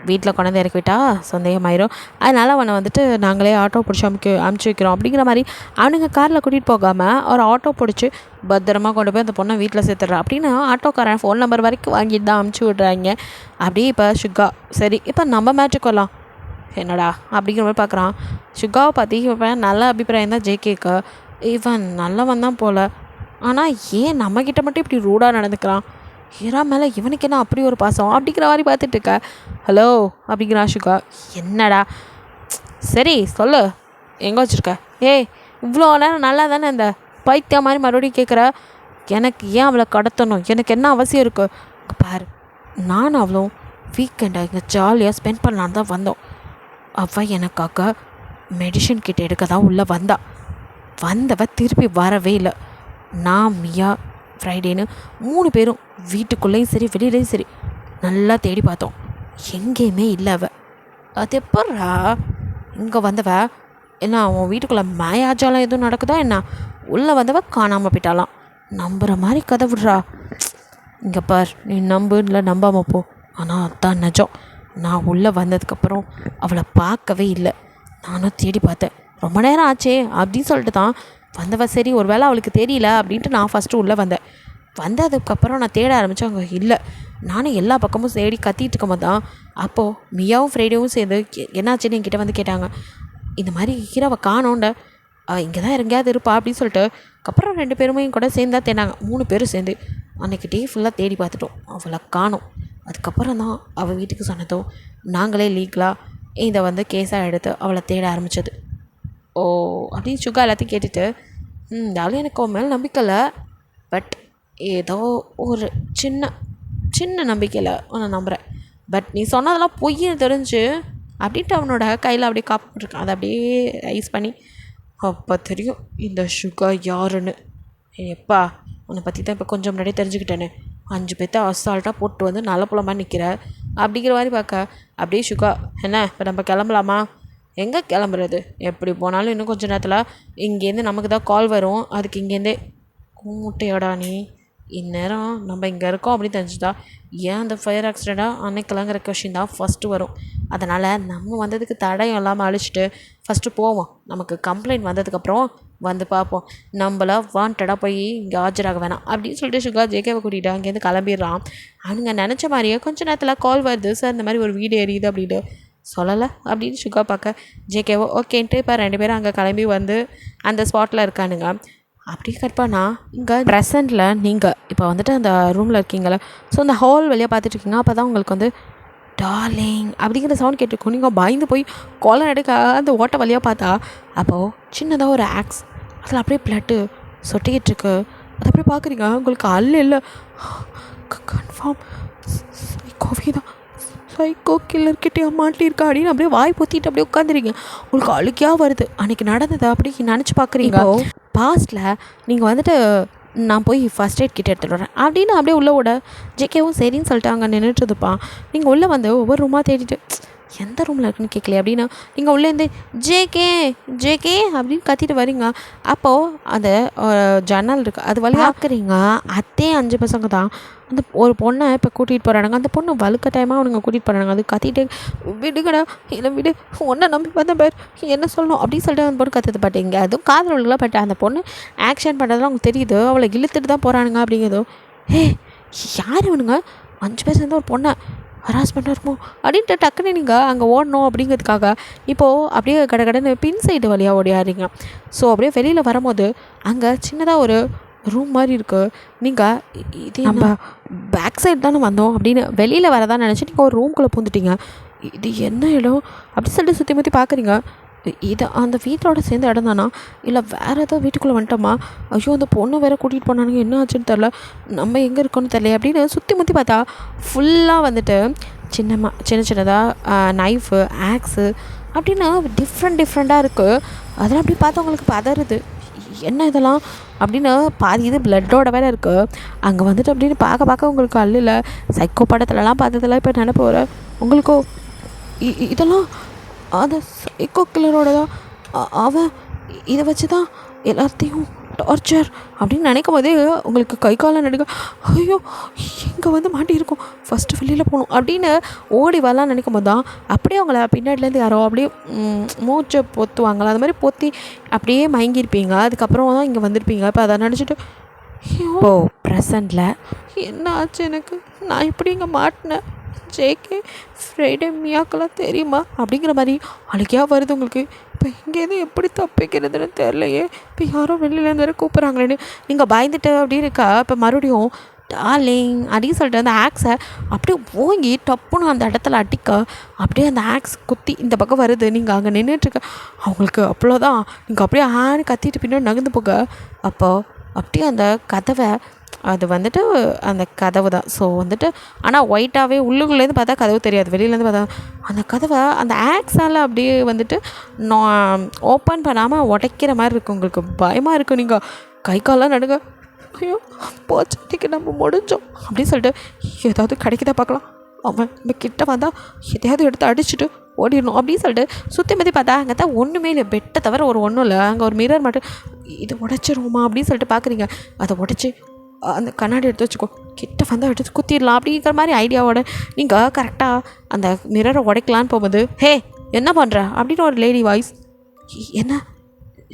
வீட்டில் கொண்டாந்து இறக்கி விட்டால் சந்தேகமாயிரும். அதனால் அவனை வந்துட்டு நாங்களே ஆட்டோ பிடிச்சி அமுச்சு வைக்கிறோம் அப்படிங்கிற மாதிரி அவனுங்க காரில் கூட்டிகிட்டு போகாமல் ஒரு ஆட்டோ பிடிச்சி பத்திரமா கொண்டு போய் அந்த பொண்ணை வீட்டில் சேர்த்துட்றான் அப்படின்னு ஆட்டோக்காரன் ஃபோன் நம்பர் வரைக்கும் வாங்கிட்டு தான் அமுச்சு விட்றாங்க. அப்படியே இப்போ சுகா சரி இப்போ நம்ம மேட்ச்சுக்கு வரலாம் என்னடா அப்படிங்கிற மாதிரி பார்க்குறான். சுகாவை பற்றி இப்போ நல்ல அபிப்பிராயம் தான் ஜேகேக்கு. இவன் நல்லவன் தான் போல், ஆனால் ஏன் நம்மக்கிட்ட மட்டும் இப்படி ரூடாக நடந்துக்கிறான்? ஹீரா மேலே இவனுக்கு என்ன அப்படி ஒரு பாசம் அப்படிங்கிற மாதிரி பார்த்துட்ருக்க. ஹலோ அப்படிங்கிறான் சுகா. என்னடா? சரி சொல்லு எங்கே வச்சுருக்க? ஏய், இவ்வளோ நேரம் நல்லா தானே இந்த பைத்தியம் மாதிரி மறுபடியும் கேட்குற. எனக்கு ஏன் அவளை கடத்தணும்? எனக்கு என்ன அவசியம் இருக்குது? பாரு, நானும் அவளும் வீக்கெண்டை இங்கே ஜாலியாக ஸ்பெண்ட் பண்ணலான்னு தான் வந்தோம். அவள் எனக்காக மெடிஷன் கிட்ட எடுக்க தான் உள்ளே வந்தவ திருப்பி வரவே இல்லை. நான், மியா, ஃப்ரைடேன்னு 3 பேரும் வீட்டுக்குள்ளேயும் சரி வெளியிலையும் சரி நல்லா தேடி பார்த்தோம். எங்கேயுமே இல்லை அவள். அது எப்பட்றா இங்கே வந்தவ? என்ன அவன் வீட்டுக்குள்ளே மாயாஜாலம் எதுவும் நடக்குதா என்ன? உள்ளே வந்தவ காணாமல் போயிட்டாலாம். நம்புகிற மாதிரி கதை விடுறா. இங்கே பார், நீ நம்பு இல்லை நம்பாமல் போ, ஆனால் அதுதான் நிஜம். நான் உள்ளே வந்ததுக்கப்புறம் அவளை பார்க்கவே இல்லை. நானும் தேடி பார்த்தேன். ரொம்ப நேரம் ஆச்சே அப்படின்னு சொல்லிட்டு தான் வந்தவ. சரி, ஒரு வேளை அவளுக்கு தெரியல அப்படின்ட்டு நான் ஃபஸ்ட்டு உள்ளே வந்ததுக்கப்புறம் நான் தேட ஆரம்பித்தேன். அங்கே இல்லை. நானும் எல்லா பக்கமும் தேடி கத்திட்டு இருக்கும்போது தான் அப்போது மியாவும் ஃப்ரைடேவும் சேர்ந்து என்னாச்சுன்னு என்கிட்ட வந்து கேட்டாங்க. இந்த மாதிரி ஹீரோவை காணோண்ட, இங்கே தான் எங்கேயாவது இருப்பா அப்படின்னு சொல்லிட்டு. அப்புறம் 2 பேருமே கூட சேர்ந்து தான் தேடினாங்க. 3 பேரும் சேர்ந்து அன்றைக்கி டே ஃபுல்லாக தேடி பார்த்துட்டோம். அவளை காணோம். அதுக்கப்புறம் தான் அவள் வீட்டுக்கு சொன்னதும் நாங்களே லீகலாக இதை வந்து கேஸாக எடுத்து அவளை தேட ஆரம்பித்தது. ஓ அப்படின்னு சுகா எல்லாத்தையும் கேட்டுட்டு, இருந்தாலும் எனக்கு அவன் மேலே நம்பிக்கை இல்லை. பட் ஏதோ ஒரு சின்ன நம்பிக்கையில் உன்னை நம்புகிறேன். பட் நீ சொன்னதெல்லாம் பொய்ன்னு தெரிஞ்சு அப்படின்ட்டு அவனோட கையில் அப்படியே காப்பிட்டுருக்கான். அதை அப்படியே ரைஸ் பண்ணி அப்போ தெரியும் இந்த சுகா யாருன்னு. எப்பா, உன்னை பற்றி தான் இப்போ கொஞ்சம் முன்னாடியே தெரிஞ்சுக்கிட்டேன்னு. 5 பேர்த்த அசால்ட்டாக போட்டு வந்து நல்ல புலமாக நிற்கிற அப்படிங்கிற மாதிரி பார்க்க. அப்படியே சுகா, என்ன இப்போ நம்ம கிளம்பலாமா? எங்கே கிளம்புறது? எப்படி போனாலும் இன்னும் கொஞ்சம் நேரத்தில் இங்கேருந்து நமக்கு தான் கால் வரும். அதுக்கு இங்கேருந்தே கூட்டையோடா நீ இந்நேரம் நம்ம இங்கே இருக்கோம் அப்படின்னு தெரிஞ்சுதா ஏன் அந்த ஃபயர் ஆக்சிடெண்ட்டாக அன்னைக்கலாங்கிற கொஷின் தான் ஃபஸ்ட்டு வரும். அதனால் நம்ம வந்ததுக்கு தடயம் இல்லாமல் அழிச்சிட்டு ஃபஸ்ட்டு போவோம். நமக்கு கம்ப்ளைண்ட் வந்ததுக்கப்புறம் வந்து பார்ப்போம். நம்மள வாண்டடாக போய் இங்கே ஆஜராக வேணாம் அப்படின்னு சொல்லிட்டு சுகா ஜேகேவை கூட்டிகிட்டு அங்கேருந்து கிளம்பிடுறான். அவனுங்க நினச்ச மாதிரியே கொஞ்சம் நேரத்தில் கால் வருது, சார் இந்த மாதிரி ஒரு வீடு எரியுது அப்படின்னு சொல்லலை அப்படின்னு சுகா பார்க்க. ஜேகேவோ ஓகேன்ட்டு இப்போ 2 பேரும் அங்கே கிளம்பி வந்து அந்த ஸ்பாட்டில் இருக்கானுங்க. அப்படி கட்பானா இங்கே ப்ரெசண்டில் நீங்கள் இப்போ வந்துட்டு அந்த ரூமில் இருக்கீங்களே, ஸோ அந்த ஹால் வழியாக பார்த்துட்ருக்கீங்க. அப்போ தான் உங்களுக்கு வந்து டார்லிங் அப்படிங்கிற சவுண்ட் கேட்டுருக்கோம். நீங்கள் பயந்து போய் கோலம் எடுக்க அந்த ஓட்டை வழியாக பார்த்தா அப்போது சின்னதாக ஒரு ஆக்ஸ், அதில் அப்படியே பிளட்டு சொட்டிக்கிட்டு இருக்கு. அதை அப்படியே பார்க்குறீங்க. உங்களுக்கு இல்லை கன்ஃபார்ம் சைக்கோவே தான், சைக்கோ கில்லர்கிட்டே மாட்டியிருக்கா அப்படின்னு அப்படியே வாய் பொத்திட்டு அப்படியே உட்காந்துருக்கீங்க. உங்களுக்கு அழுக்கியாக வருது. அன்றைக்கி நடந்ததை அப்படி நினச்சி பார்க்குறீங்க. பாஸ்ட்டில் நீங்கள் வந்துட்டு நான் போய் ஃபஸ்ட் எய்ட் கிட்ட எடுத்துகிட்டு வரேன் அப்படின்னு அப்படியே உள்ளே விட ஜேகேவும் சரின்னு சொல்லிட்டு அங்கே நின்றுட்டுதுப்பான். நீங்கள் உள்ளே வந்து ஒவ்வொரு ரூமாக தேடிட்டு எந்த ரூமில் இருக்குன்னு கேட்கலையே அப்படின்னா நீங்கள் உள்ளேருந்து ஜேகே அப்படின்னு கத்திட்டு வரீங்க. அப்போது அந்த ஜன்னல் இருக்குது, அது வழி பார்க்குறீங்க. அதே 5 பசங்க தான் அந்த ஒரு பொண்ணை இப்போ கூட்டிகிட்டு போகிறானுங்க. அந்த பொண்ணு வலுக்கட்டாயமாக அவனுங்க கூட்டிகிட்டு போகிறானுங்க. அது கத்திட்டு விடுங்கடா என்னை விடு, ஒன்றை நம்பி வந்தேன் பேர், என்ன சொல்லணும் அப்படின்னு சொல்லிட்டு அந்த பொண்ணு கற்றுது. பட் அதுவும் காதல் உள்ளலாம். பட் அந்த பொண்ணு ஆக்ஷன் பண்ணுறதுலாம் அவங்களுக்கு தெரியுது. அவளை இழுத்துட்டு தான் போகிறானுங்க அப்படிங்கிறதோ. யார் இவனுங்க 5 பேர் சேர்ந்து ஒரு பொண்ணை ஹராஸ்மெண்ட்டாக இருக்குமோ அப்படின்ட்டு டக்குன்னு நீங்கள் அங்கே ஓடணும் அப்படிங்கிறதுக்காக இப்போது அப்படியே கடன்னு பின் சைடு வழியாக ஓடியாடுறீங்க. ஸோ அப்படியே வெளியில் வரும்போது அங்கே சின்னதாக ஒரு ரூம் மாதிரி இருக்குது. நீங்கள் இது நம்ம பேக் சைடு தானே வந்தோம் அப்படின்னு வெளியில் வரதான் நினச்சி நீங்கள் ஒரு ரூம்குள்ளே பூந்துட்டீங்க. இது என்ன இடம் அப்படி சொல்லிட்டு சுற்றி முற்றி பார்க்குறீங்க. இது அந்த வீட்டோட சேர்ந்த இடம் தானா இல்லை வேறு ஏதோ வீட்டுக்குள்ளே வந்துட்டோமா? ஐயோ அந்த பொண்ணு வேறு கூட்டிகிட்டு போனானுங்க, என்ன ஆச்சுன்னு தெரில, நம்ம எங்கே இருக்கோன்னு தெரியல அப்படின்னு சுற்றி முற்றி பார்த்தா ஃபுல்லாக வந்துட்டு சின்னதாக நைஃபு, ஆக்ஸு அப்படின்னு டிஃப்ரெண்ட்டாக இருக்குது. அதெல்லாம் அப்படி பார்த்தா உங்களுக்கு பதறுது. என்ன இதெல்லாம் அப்படின்னு பாதி இது பிளட்டோட வேறு இருக்குது. அங்கே வந்துட்டு அப்படின்னு பார்க்க உங்களுக்கு அல்ல சைக்கோ படத்துலலாம் பார்த்ததெல்லாம் இப்போ நினைப்பு வர உங்களுக்கோ இதெல்லாம் அந்த சைக்கோ கில்லரோட தான். அவன் இதை வச்சு தான் எல்லாத்தையும் டார்ச்சர் அப்படின்னு நினைக்கும் போதே உங்களுக்கு கை காலம் நடுங்க. ஐயோ இங்கே வந்து மாட்டியிருக்கோம், ஃபஸ்ட்டு வெளியில் போகணும் அப்படின்னு ஓடி வரலான்னு நினைக்கும் போது தான் அப்படியே அவங்கள பின்னாடிலேருந்து யாரோ அப்படியே மூச்சை பொத்துவாங்களா, அது மாதிரி பொத்தி அப்படியே மயங்கியிருப்பீங்க. அதுக்கப்புறம் தான் இங்கே வந்திருப்பீங்க. இப்போ அதை நினச்சிட்டு ஓ ப்ரெசண்டில் என்ன ஆச்சு எனக்கு, நான் இப்படி இங்கே மாட்டினேன், ஜேகே ஃப்ரைடே மியாக்கெல்லாம் தெரியுமா அப்படிங்கிற மாதிரி அழுகையாக வருது உங்களுக்கு. இப்போ இங்கேருந்து எப்படி தப்பிக்கிறதுன்னு தெரிலையே, இப்போ யாரோ வெளியிலேருந்து வேறு கூப்பிட்றாங்களேன்னு நீங்கள் பயந்துட்டு அப்படி இருக்கா. இப்போ மறுபடியும் டார்லிங் அப்படின்னு சொல்லிட்டு அந்த ஆக்ஸை அப்படியே ஓங்கி டப்புன்னு அந்த இடத்துல அடிக்க அப்படியே அந்த ஆக்ஸ் குத்தி இந்த பக்கம் வருது. நீங்கள் அங்கே நின்றுட்டுருக்க அவங்களுக்கு அவ்வளோதான். நீங்கள் அப்படியே ஆன்னு கத்திட்டு பின்னாடி நகர்ந்து போக அப்போ அப்படியே அந்த கதவை அது வந்துட்டு அந்த கதவு தான். ஸோ வந்துட்டு ஆனால் ஒயிட்டாகவே உள்ளுக்குள்ளேருந்து பார்த்தா கதவு தெரியாது, வெளியிலேருந்து பார்த்தா அந்த கதவை அந்த ஆக்ஸால் அப்படியே வந்துட்டு ஓப்பன் பண்ணாமல் உடைக்கிற மாதிரி இருக்கும். உங்களுக்கு பயமாக இருக்கும். நீங்கள் கை காலெலாம் நடுங்க. ஐயோ போச்சு, இன்றைக்கி நம்ம முடிஞ்சோம் அப்படின்னு சொல்லிட்டு ஏதாவது கிடைக்குதா பார்க்கலாம், அவன் நம்ம கிட்ட வந்தால் எதையாவது எடுத்து அடிச்சுட்டு ஓடிடணும் அப்படின்னு சொல்லிட்டு சுற்றி மதி பார்த்தா அங்கே தான் ஒன்றுமே இல்லை, பெட்டை தவிர ஒரு ஒன்றும் இல்லை. அங்கே ஒரு மிரர் மட்டும், இது உடச்சிருவோமா அப்படின்னு சொல்லிட்டு பார்க்குறீங்க. அதை உடச்சி அந்த கண்ணாடி எடுத்து வச்சுக்கோ, கிட்ட வந்து எடுத்து குத்திடலாம் அப்படிங்கிற மாதிரி ஐடியாவோட நீங்கள் கரெக்டாக அந்த மிரரை உடைக்கலான்னு போகும்போது, ஹே என்ன பண்ணுற அப்படின்னு ஒரு லேடி வாய்ஸ். என்ன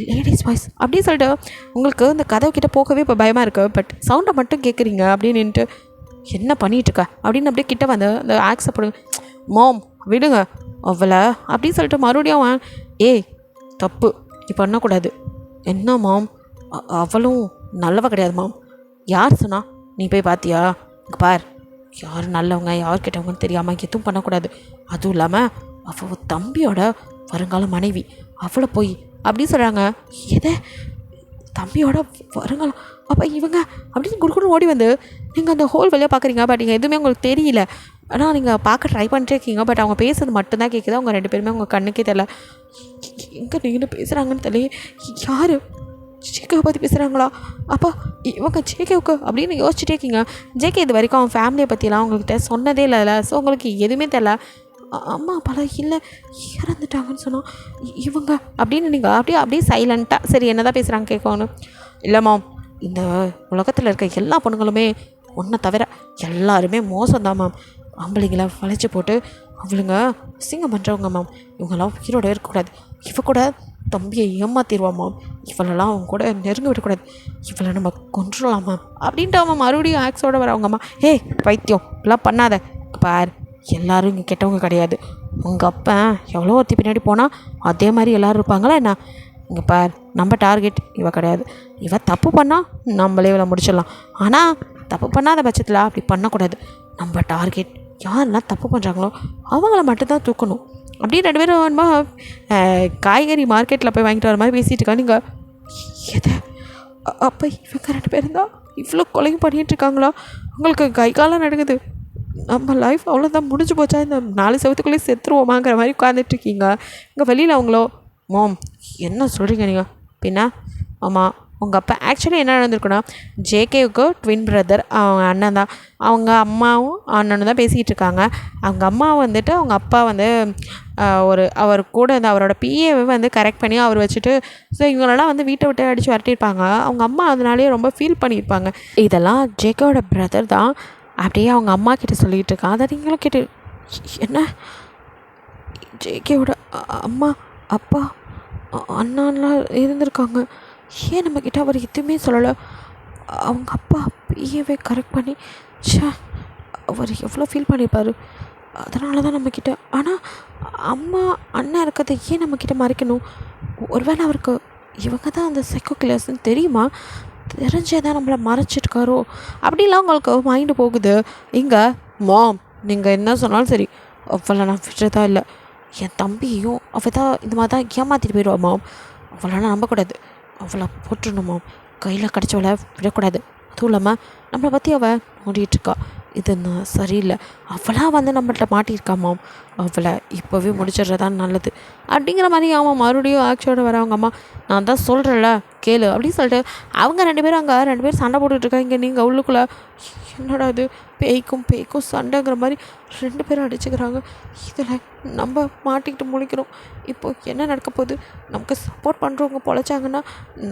லேடிஸ் வாய்ஸ் அப்படின்னு சொல்லிட்டு உங்களுக்கு இந்த கதவு கிட்டே போகவே இப்போ பயமாக இருக்குது. பட் சவுண்டை மட்டும் கேட்குறீங்க அப்படின்னுட்டு என்ன பண்ணிகிட்ருக்க அப்படின்னு அப்படியே கிட்ட வந்து அந்த ஆக்ஸை போடுங்க. மோம் விடுங்க அவளை அப்படின்னு சொல்லிட்டு மறுபடியும் ஏய் தப்பு நீ பண்ணக்கூடாது. என்ன மாம், அவளும் நல்லவ கிடையாது மாம். யார் சொன்னா, நீ போய் பார்த்தியா? பார், யார் நல்லவங்க யார் கெட்டவங்கன்னு தெரியாமல் எதுவும் பண்ணக்கூடாது. அதுவும் இல்லாமல் அவள் தம்பியோட வருங்கால மனைவி, அவளை போய் அப்படின்னு சொல்கிறாங்க. எதை தம்பியோட வருங்காலம்? அப்போ இவங்க அப்படின்னு குடுக்குன்னு ஓடி வந்து நீங்கள் அந்த ஹோல் வழியாக பார்க்குறீங்க. பட் நீங்கள் எதுவுமே உங்களுக்கு தெரியல. ஆனால் நீங்கள் பார்க்க ட்ரை பண்ணிட்டே இருக்கீங்க. பட் அவங்க பேசுறது மட்டும்தான் கேட்குது. அவங்க ரெண்டு பேருமே உங்கள் கண்ணுக்கே தெரியல. எங்கே நீங்கள் பேசுகிறாங்கன்னு தெரியல. யார் ஜேகேவை பற்றி பேசுகிறாங்களா? அப்போ இவங்க ஜேகேவுக்கு அப்படின்னு யோசிச்சுட்டே இருக்கீங்க. ஜேகே இது வரைக்கும் அவன் ஃபேமிலியை பற்றிலாம் உங்களுக்கு சொன்னதே இல்லைல்ல. ஸோ உங்களுக்கு எதுவுமே தெரில. அம்மா அப்பாலாம் இல்லை இறந்துட்டாங்கன்னு சொன்னால் இவங்க அப்படின்னு நீங்கள் அப்படியே சைலண்ட்டாக சரி என்ன தான் பேசுகிறாங்க கேட்கணும். இல்லைம்மா, இந்த உலகத்தில் இருக்க எல்லா பொண்ணுங்களுமே ஒன்றை தவிர எல்லாருமே மோசம்தான் மேம். ஆம்பளைங்களை வளைச்சி போட்டு அவளுங்க சிங்கம் பண்ணுறவங்க மேம். இவங்கெல்லாம் உயிரோட இருக்கக்கூடாது. இவ கூட தம்பியை ஏமாத்திடுவா மேம். இவளெல்லாம் அவங்க கூட நெருங்க விடக்கூடாது. இவளை நம்ம கொண்டுடலாம் மேம் அப்படின்ட்டு அவன் மறுபடியும் ஆக்ஸோடு வரவங்கம்மா. ஏய் பைத்தியம் இப்பெல்லாம் பண்ணாத. பார், எல்லோரும் இங்கே கெட்டவங்க கிடையாது. உங்கள் அப்பா எவ்வளோ ஒருத்தி பின்னாடி போனால் அதே மாதிரி எல்லோரும் இருப்பாங்களா என்ன? இங்கே பார், நம்ம டார்கெட் இவ கிடையாது. இவ தப்பு பண்ணால் நம்மளே இவளை முடிச்சிடலாம். ஆனால் தப்பு பண்ணாத பட்சத்தில் அப்படி பண்ணக்கூடாது. நம்ம டார்கெட் யாரெல்லாம் தப்பு பண்ணுறாங்களோ அவங்கள மட்டும்தான் தூக்கணும். அப்படியே ரெண்டு பேரும் வேணுமா காய்கறி மார்க்கெட்டில் போய் வாங்கிட்டு வர மாதிரி பேசிகிட்டு இருக்கா. நீங்கள் எதை அப்போ இவங்க ரெண்டு பேரும் தான் இவ்வளோ கொலையும் பண்ணிகிட்ருக்காங்களா? உங்களுக்கு கை காலம் நடக்குது. நம்ம லைஃப் அவ்வளோதான், முடிஞ்சு போச்சா? இந்த 4 செவத்துக்குள்ளேயே செத்துருவோமாங்கிற மாதிரி உட்காந்துட்ருக்கீங்க. இங்கே வெளியில் அவங்களோ மோம் என்ன சொல்கிறீங்க நீங்கள்? பின்ன ஆமாம், உங்கள் அப்பா ஆக்சுவலி என்ன நடந்திருக்குன்னா, ஜேகேவுக்கு ட்வின் பிரதர் அவங்க அண்ணன் தான். அவங்க அம்மாவும் அண்ணனும் தான் பேசிக்கிட்டு இருக்காங்க. அவங்க அம்மா வந்துட்டு அவங்க அப்பா வந்து அவர் கூட இந்த அவரோட பிஏவை வந்து கரெக்ட் பண்ணி அவர் வச்சுட்டு ஸோ இவங்களெல்லாம் வந்து வீட்டை விட்டு அடித்து வரட்டியிருப்பாங்க. அவங்க அம்மா அதனாலேயே ரொம்ப ஃபீல் பண்ணியிருப்பாங்க. இதெல்லாம் ஜேகேவோட பிரதர் தான் அப்படியே அவங்க அம்மா கிட்ட சொல்லிகிட்டு இருக்கான். அதை நீங்களும் கேட்டு என்ன ஜேகேவோட அம்மா அப்பா அண்ணாலாம் இருந்திருக்காங்க, ஏன் நம்மக்கிட்ட அவர் எதுவுமே சொல்லலை? அவங்க அப்பா பிஏவே கரெக்ட் பண்ணி அவர் எவ்வளோ ஃபீல் பண்ணியிருப்பார். அதனால தான் நம்மக்கிட்ட. ஆனால் அம்மா அண்ணன் இருக்கிறத ஏன் நம்மக்கிட்ட மறைக்கணும்? ஒருவேளை அவருக்கு இவங்க தான் அந்த சைக்கோ கில்லர்ஸ்ன்னு தெரியுமா? தெரிஞ்சே தான் நம்மளை மறைச்சிருக்காரோ அப்படிலாம் உங்களுக்கு மைண்டு போகுது. இங்கே மாம் நீங்கள் என்ன சொன்னாலும் சரி, அவளை நான் விட்டுறதா இல்லை. என் தம்பியையும் அவள் தான் இந்த மாதிரி தான் ஏமாற்றிட்டு போயிடுவா மாம். அவளெல்லாம் நம்பக்கூடாது. அவளை போட்டுடணும் மாம். கையில் கிடச்சவளை விடக்கூடாது. அதுவும் இல்லாமல் நம்மளை பற்றி அவள் ஓடிட்டுருக்கா. இது நான் சரியில்லை. அவளாக வந்து நம்மள்கிட்ட மாட்டியிருக்கா மாம். அவளை இப்போவே முடிச்சிடுறதான் நல்லது அப்படிங்கிற மாதிரி அவன் மறுபடியும் ஆக்ஷோடு வரவங்க அம்மா. நான் தான் சொல்கிறேன்ல கேளு அப்படின்னு சொல்லிட்டு அவங்க ரெண்டு பேரும் அங்கே ரெண்டு பேரும் சண்டை போட்டுட்ருக்காங்க. இங்கே நீங்கள் உள்ளுக்குள்ளே என்னடா இது பேய்க்கும் சண்டைங்கிற மாதிரி ரெண்டு பேரும் அடிச்சுக்கிறாங்க. இதில் நம்ம மாட்டிக்கிட்டு முழிக்கிறோம். இப்போது என்ன நடக்க போகுது? நமக்கு சப்போர்ட் பண்ணுறவங்க பொழைச்சாங்கன்னா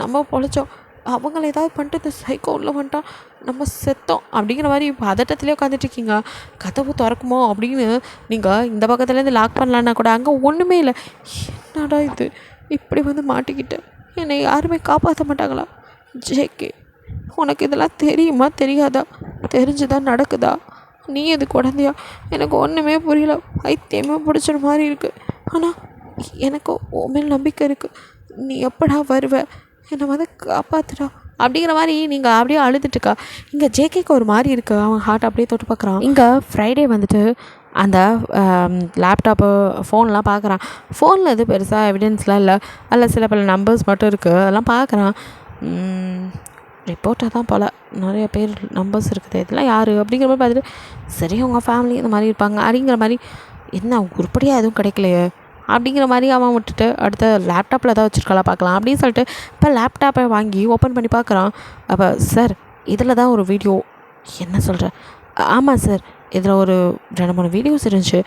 நம்ம பொழைச்சோம். அவங்கள ஏதாவது பண்ணிட்டு இந்த சைக்கோ உள்ள வந்துட்டான் நம்ம செத்தோம் அப்படிங்கிற மாதிரி பதட்டத்துலேயே உட்காந்துட்ருக்கீங்க. கதவு திறக்குமோ அப்படின்னு நீங்கள் இந்த பக்கத்துலேருந்து லாக் பண்ணலான்னா கூட அங்கே ஒன்றுமே இல்லை. என்னடா இது இப்படி வந்து மாட்டிக்கிட்டேன், என்னை யாருமே காப்பாற்ற மாட்டாங்களா? ஜேகே, உனக்கு இதெல்லாம் தெரியுமா தெரியாதா? தெரிஞ்சுதான் நடக்குதா? நீ எது குழந்தையா? எனக்கு ஒன்றுமே புரியல. பைத்தியமே பிடிச்சிற மாதிரி இருக்குது. ஆனால் எனக்கு உன் மேல் நம்பிக்கை இருக்குது. நீ எப்படா வருவ? என்னை வந்து காப்பாற்றுடா அப்படிங்கிற மாதிரி நீங்கள் அப்படியே அழுதுட்டுருக்கா. இங்கே ஜேகேக்கு ஒரு மாதிரி இருக்குது, அவன் ஹார்ட் அப்படியே தொட்டு பார்க்குறான். இங்கே ஃப்ரைடே வந்துட்டு அந்த லேப்டாப்பு ஃபோன்லாம் பார்க்குறான். ஃபோனில் எதுவும் பெருசாக எவிடன்ஸ்லாம் இல்லை, அதில் சில பல நம்பர்ஸ் மட்டும் இருக்குது, அதெல்லாம் பார்க்குறான். ரிப்போர்ட்டாக தான் போல் நிறைய பேர் நம்பர்ஸ் இருக்குது, இதெல்லாம் யார் அப்படிங்கிற மாதிரி பார்த்துட்டு சரி உங்கள் ஃபேமிலி இந்த மாதிரி இருப்பாங்க அப்படிங்கிற மாதிரி, என்ன உருப்படியாக எதுவும் கிடைக்கலையே அப்படிங்கிற மாதிரி அவன் விட்டுட்டு அடுத்த லேப்டாப்பில் ஏதாவது வச்சுருக்கலாம் பார்க்கலாம் அப்படின்னு சொல்லிட்டு இப்போ லேப்டாப்பை வாங்கி ஓப்பன் பண்ணி பார்க்குறான். அப்போ சார் இதில் தான் ஒரு வீடியோ. என்ன சொல்கிறேன்? ஆமாம் சார், இதில் ஒரு 2-3 வீடியோஸ் இருந்துச்சு,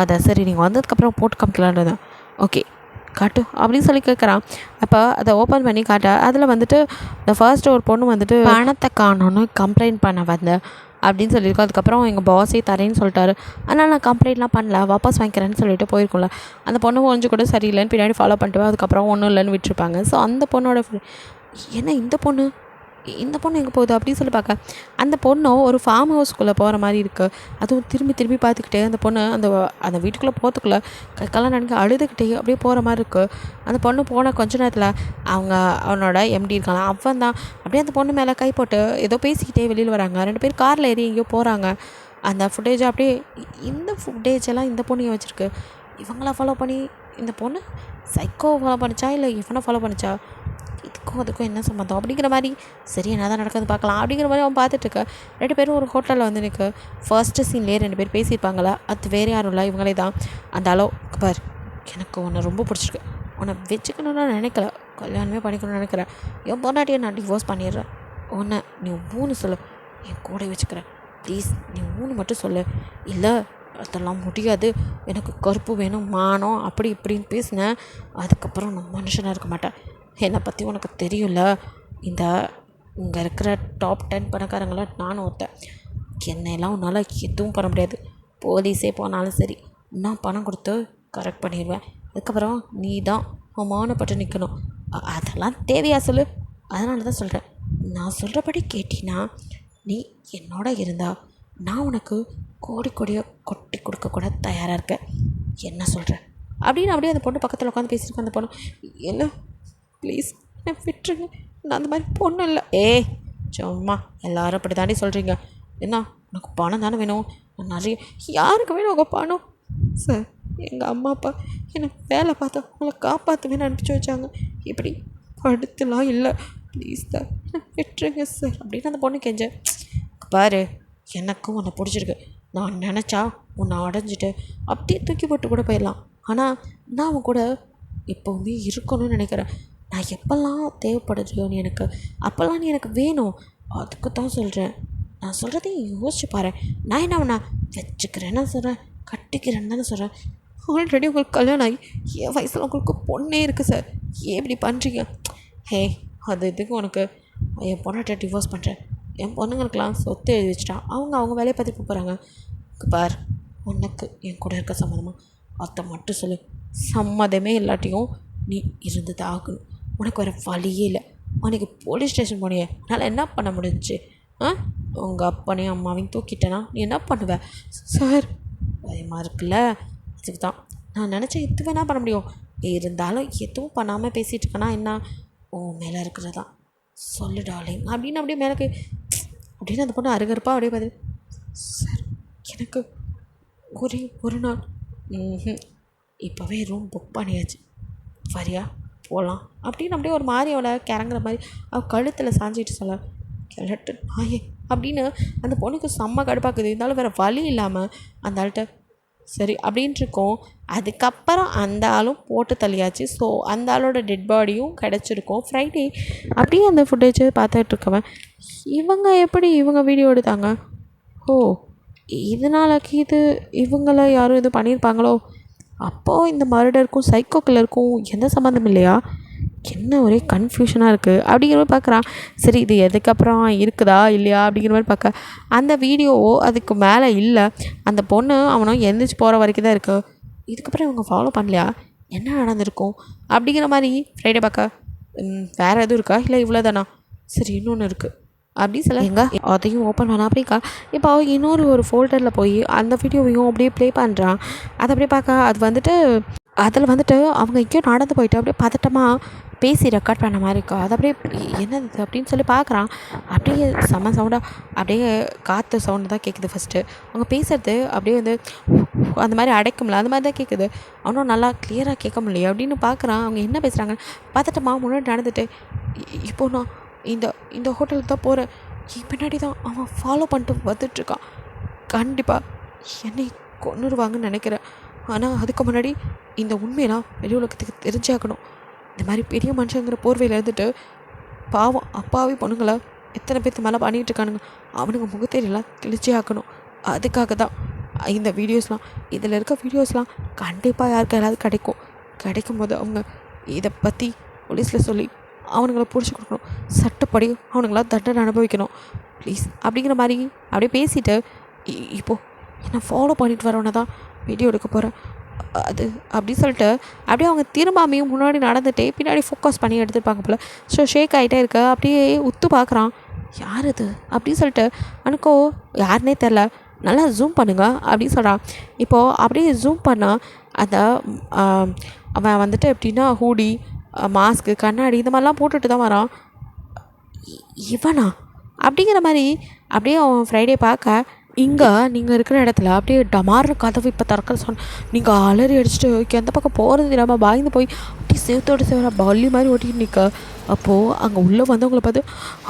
அதை சரி நீங்கள் வந்ததுக்கப்புறம் போட்டு காமிக்கலான்னு தான். ஓகே காட்டு அப்படின்னு சொல்லி கேட்குறான். அப்போ அதை ஓப்பன் பண்ணி காட்ட அதில் வந்துட்டு இந்த ஃபர்ஸ்ட் ஒரு பொண்ணு வந்துட்டு பணத்தை காணோன்னு கம்ப்ளைண்ட் பண்ண வந்தேன் அப்படின்னு சொல்லியிருக்கோம். அதுக்கப்புறம் எங்கள் பாஸே தரேன்னு சொல்லிட்டாரு, ஆனால் நான் கம்ப்ளைண்ட்லாம் பண்ணல, வாபஸ் வாங்கிக்கிறேன்னு சொல்லிட்டு போயிருக்கோம்ல. அந்த பொண்ணு கொஞ்சம் கூட சரியில்லைன்னு பின்னாடி ஃபாலோ பண்ணிட்டு அதுக்கப்புறம் ஒன்றும் இல்லைன்னு விட்டுருப்பாங்க. ஸோ அந்த பொண்ணோட என்ன இந்த பொண்ணு எங்கே போகுது அப்படின்னு சொல்லி பார்க்க அந்த பொண்ணும் ஒரு ஃபார்ம் ஹவுஸ்குள்ளே போகிற மாதிரி இருக்குது. அதுவும் திரும்பி பார்த்துக்கிட்டே அந்த பொண்ணு அந்த வீட்டுக்குள்ளே போகிறதுக்குள்ளே கைக்கெல்லாம் நினைக்க அழுதுகிட்டே அப்படியே போகிற மாதிரி இருக்குது. அந்த பொண்ணு போன கொஞ்ச நேரத்தில் அவனோட எம்டி இருக்காங்க, அவன் தான் அப்படியே அந்த பொண்ணு மேலே கை போட்டு ஏதோ பேசிக்கிட்டே வெளியில் வராங்க. 2 பேர் காரில் ஏறி எங்கேயோ போகிறாங்க. அந்த ஃபுட்டேஜ் அப்படியே இந்த ஃபுட்டேஜெல்லாம் இந்த பொண்ணையும் வச்சுருக்கு. இவங்களாம் ஃபாலோ பண்ணி இந்த பொண்ணு சைக்கோ ஃபாலோ பண்ணிச்சா இல்லை இவனை ஃபாலோ பண்ணிச்சா, அதுக்கும் என்ன சம்மந்தம் அப்படிங்கிற மாதிரி சரி என்ன தான் நடக்குது பார்க்கலாம் அப்படிங்கிற மாதிரி அவன் பார்த்துட்ருக்க. 2 பேரும் ஒரு ஹோட்டலில் வந்து எனக்கு ஃபர்ஸ்ட்டு சீன்லேயே 2 பேர் பேசியிருப்பாங்களா, அது வேறு யாரும் இல்லை, இவங்களே தான். அந்த அளவு பார், எனக்கு உன்னை ரொம்ப பிடிச்சிருக்கு, உன்னை வச்சுக்கணுன்னு நினைக்கல, கல்யாணமே பண்ணிக்கணும்னு நினைக்கிறேன், என் பொண்டாட்டியை நான் டிவோர்ஸ் பண்ணிடுறேன், உன்னை நீ 3 சொல்லு, என் கூட வச்சுக்கிறேன், ப்ளீஸ் நீ 3 மட்டும் சொல்லு, இல்லை அதெல்லாம் முடியாது, எனக்கு கருப்பு வேணும் மானம் அப்படி இப்படின்னு பேசினேன், அதுக்கப்புறம் நான் மனுஷனாக இருக்க மாட்டேன், என்னை பற்றி உனக்கு தெரியும்ல, இங்கே இருக்கிற டாப் 10 பணக்காரங்கள நானும் ஒருத்தன், என்னையெல்லாம் உன்னால் எதுவும் பண்ண முடியாது, போலீஸே போனாலும் சரி நான் பணம் கொடுத்து கரெக்ட் பண்ணிடுவேன், அதுக்கப்புறம் நீ தான் அவமானப்பட்டு நிற்கணும், அதெல்லாம் தேவையா சொல்லு, அதனால தான் சொல்கிறேன், நான் சொல்கிறபடி கேட்டினா நீ என்னோட இருந்தா நான் உனக்கு கோடியாக கொட்டி கொடுக்கக்கூட தயாராக இருக்கேன், என்ன சொல்கிறேன் அப்படின்னு அப்படியே அந்த பொண்ணு பக்கத்தில் உட்காந்து பேசியிருக்கேன். அந்த பொண்ணு என்ன ப்ளீஸ் என்ன விட்டுருங்க, நான் அந்த மாதிரி பொண்ணு இல்லை. சும்மா எல்லோரும் அப்படி தாண்டி சொல்கிறீங்க, என்ன உனக்கு பணம் தானே வேணும், நான் நிறைய யாருக்கு வேணும் உங்கள் பணம், சார் எங்கள் அம்மா அப்பா என்னை வேலை பார்த்தா உங்களை காப்பாற்றுவேன்னு அனுப்பிச்சி வச்சாங்க, இப்படி படுத்துலாம் இல்லை, ப்ளீஸ் சார் விட்டுருங்க சார் அப்படின்னு அந்த பொண்ணு கெஞ்சேன். பாரு எனக்கும் உன்னை பிடிச்சிருக்கு, நான் நினச்சா உன்னை அடைஞ்சிட்டு அப்படியே தூக்கி போட்டு கூட போயிடலாம், ஆனால் நான் அவன் கூட எப்போவுமே இருக்கணும்னு நினைக்கிறேன், நான் எப்போல்லாம் தேவைப்படுறியோ நீ எனக்கு அப்போல்லாம் நீ எனக்கு வேணும், அதுக்கு தான் சொல்கிறேன், நான் சொல்கிறதையும் யோசிச்சு பாரு, நான் என்ன அவனை வச்சுக்கிறேன்னு சொல்கிறேன், கட்டிக்கிறேன்னு தானே சொல்கிறேன், ஆல்ரெடி உங்களுக்கு கல்யாணம் ஆகி என் வயசில் உங்களுக்கு பொண்ணே இருக்குது சார், ஏன் இப்படி பண்ணுறீங்க, அது இதுக்கு உனக்கு என் பொண்ணாட்ட டிவோர்ஸ் பண்ணுறேன், என் பொண்ணுங்களுக்கெல்லாம் சொத்து எழுதி வச்சுட்டான், அவங்க வேலையை பார்த்துட்டு போகிறாங்க, பார் உனக்கு என் கூட இருக்க சம்மதமாக அதை மட்டும் சொல்லு, சம்மதமே இல்லாட்டியும் நீ இருந்தது ஆகணும், உனக்கு வேறு வழியே இல்லை, உனக்கு போலீஸ் ஸ்டேஷன் போனியே அதனால் என்ன பண்ண முடிஞ்சிச்சு, உங்கள் அப்பனையும் அம்மாவையும் தூக்கிட்டேன்னா நீ என்ன பண்ணுவேன் சார், பயமாக இருக்குல்ல, அதுக்கு தான் நான் நினச்சேன் எது வேணால் பண்ண முடியும், இருந்தாலும் எதுவும் பண்ணாமல் பேசிகிட்டு இருக்கேன்னா என்ன, உன் மேலே இருக்கிறதா சொல்லு டார்லிங் அப்படின்னு அப்படியே மேலே அப்படின்னு அந்த பொண்ணு அருகருப்பாக அப்படியே பார்த்து, சார் எனக்கு ஒரே ஒரு நாள் இப்போவே ரூம் புக் பண்ணியாச்சு, வரியா போகலாம் அப்படின்னு அப்படியே ஒரு மாதிரி அவளை கிறங்குற மாதிரி அவள் கழுத்தில் சாஞ்சிட்டு சொல்ல, கிளட்டு நாயே அப்படின்னு அந்த பொண்ணுக்கு செம்ம கடுப்பாக்குது, இருந்தாலும் வேறு வழி இல்லாமல் அந்த ஆள்கிட்ட சரி அப்படின்ட்டு இருக்கோம். அதுக்கப்புறம் அந்த ஆளும் போட்டு தள்ளியாச்சு. ஸோ அந்த ஆளோட டெட் பாடியும் கிடச்சிருக்கும். ஃப்ரைடே அப்படியே அந்த ஃபுட்டேஜை பார்த்துட்ருக்கவன் இவங்க வீடியோ எடுத்தாங்க, இதனாலக்கு இவங்கள யாரும் இது பண்ணியிருப்பாங்களோ, அப்போது இந்த மர்டருக்கும் சைக்கோ கில்லருக்கும் எந்த சம்மந்தம் இல்லையா, என்ன ஒரே கன்ஃபியூஷனாக இருக்குது அப்படிங்கிற மாதிரி பார்க்குறான். சரி இது எதுக்கப்புறம் இருக்குதா இல்லையா அப்படிங்கிற மாதிரி பார்க்க அந்த வீடியோவோ அதுக்கு மேலே இல்லை, அந்த பொண்ணு அவனும் எந்திரிச்சு போகிற வரைக்கும் தான் இருக்குது, இதுக்கப்புறம் இவங்க ஃபாலோ பண்ணலையா, என்ன நடந்திருக்கும் அப்படிங்கிற மாதிரி ஃப்ரைடே பார்க்க வேறு எதுவும் இருக்கா இல்லை இவ்வளோ தானா, சரி இன்னொன்று இருக்குது அப்படி சொல்ல எங்க அதையும் ஓப்பன் பண்ண அப்படிக்கா. இப்போ அவன் இன்னொரு ஃபோல்டரில் போய் அந்த வீடியோவையும் அப்படியே ப்ளே பண்ணுறான். அதை அப்படியே பார்க்க அது வந்துட்டு அதில் வந்துட்டு அவங்க எங்கேயோ நடந்து போயிட்டு அப்படியே பதட்டமாக பேசி ரெக்கார்ட் பண்ண மாதிரி இருக்கும். அது அப்படியே என்னது அப்படின்னு சொல்லி பார்க்குறான். அப்படியே செம்ம சவுண்டாக அப்படியே காற்று சவுண்டு தான் கேட்குது ஃபஸ்ட்டு. அவங்க பேசுகிறது அப்படியே வந்து அந்த மாதிரி அடைக்கும்ல அந்த மாதிரி தான் கேட்குது. அவனும் நல்லா கிளியராக கேட்க முடியலையே அப்படின்னு பார்க்குறான். அவங்க என்ன பேசுகிறாங்க பதட்டமாக முன்னாடி நடந்துட்டு இப்போ நான் இந்த இந்த ஹோட்டலுக்கு தான் போகிறேன். என் பின்னாடி தான் அவன் ஃபாலோ பண்ணிட்டு வந்துட்டுருக்கான். கண்டிப்பாக என்னை கொன்னுடுவாங்கன்னு நினைக்கிறேன். ஆனால் அதுக்கு முன்னாடி இந்த உண்மையெல்லாம் வெளி உலகத்துக்கு தெரிஞ்சாக்கணும். இந்த மாதிரி பெரிய மனுஷங்கிற போர்வையில் இருந்துட்டு பாவம் அப்பாவி பொண்ணுங்களை எத்தனை பேர்த்து மேலே பண்ணிகிட்டு இருக்கானுங்க. அவனுங்க முகத்தேரியெல்லாம் கிழிச்சே ஆக்கணும். அதுக்காக தான் இந்த வீடியோஸ்லாம் இதில் இருக்க வீடியோஸ்லாம் கண்டிப்பாக யாருக்கு யாராவது கிடைக்கும் போது அவங்க இதை பற்றி போலீஸில் சொல்லி அவனுங்களை பிடிச்சி கொடுக்கணும். சட்டப்படி அவனுங்களாம் தண்டனை அனுபவிக்கணும் ப்ளீஸ் அப்படிங்கிற மாதிரி அப்படியே பேசிவிட்டு இப்போது என்னை ஃபாலோ பண்ணிட்டு வரவனை தான் வீடியோ எடுக்க போகிறேன் அது அப்படி சொல்லிட்டு அப்படியே அவங்க திரும்பாமையும் முன்னாடி நடந்துகிட்டே பின்னாடி ஃபோக்கஸ் பண்ணி எடுத்துருப்பாங்க போல். ஸோ ஷேக் ஆகிட்டே இருக்க அப்படியே உத்து பார்க்குறான். யார் இது அப்படின்னு சொல்லிட்டு எனக்கோ யாருனே தெரில நல்லா ஜூம் பண்ணுங்க அப்படின்னு சொல்கிறான். இப்போது அப்படியே ஜூம் பண்ணால் அந்த அவன் வந்துட்டு எப்படின்னா ஹூடி மாஸ்க்கு கண்ணாடி இந்த மாதிரிலாம் போட்டுட்டு தான் வரான். இவனா அப்படிங்கிற மாதிரி அப்படியே அவன் ஃப்ரைடே பார்க்க இங்கே நீங்கள் இருக்கிற இடத்துல அப்படியே டமார்னு கதவு இப்போ திறக்கிற சொன்ன நீங்கள் அலறி அடிச்சுட்டு எந்த பக்கம் போகிறது இல்லாமல் பாய்ந்து போய் அப்படியே சேவத்தோடு சேவரா பள்ளி மாதிரி ஓட்டிட்டு நிற்க. அப்போது அங்கே உள்ளே வந்தவங்களை பார்த்து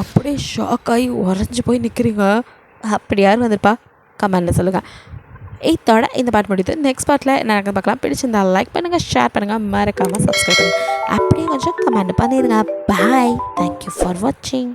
அப்படியே ஷாக் ஆகி உறைஞ்சி போய் நிற்கிறீங்க. அப்படி யார் வந்திருப்பா கமெண்டில் சொல்லுங்கள். இதோட இந்த பாட்டு முடியுது. நெக்ஸ்ட் பாட்டில் என்ன நடக்குது பார்க்கலாம். பிடிச்சிருந்தா லைக் பண்ணுங்கள், ஷேர் பண்ணுங்கள், மறக்காமல் சப்ஸ்கிரைப் பண்ணுங்கள். அப்படியே கொஞ்சம் கமெண்ட் பண்ணிடுங்க. பாய், தேங்க்யூ ஃபார் வாட்சிங்.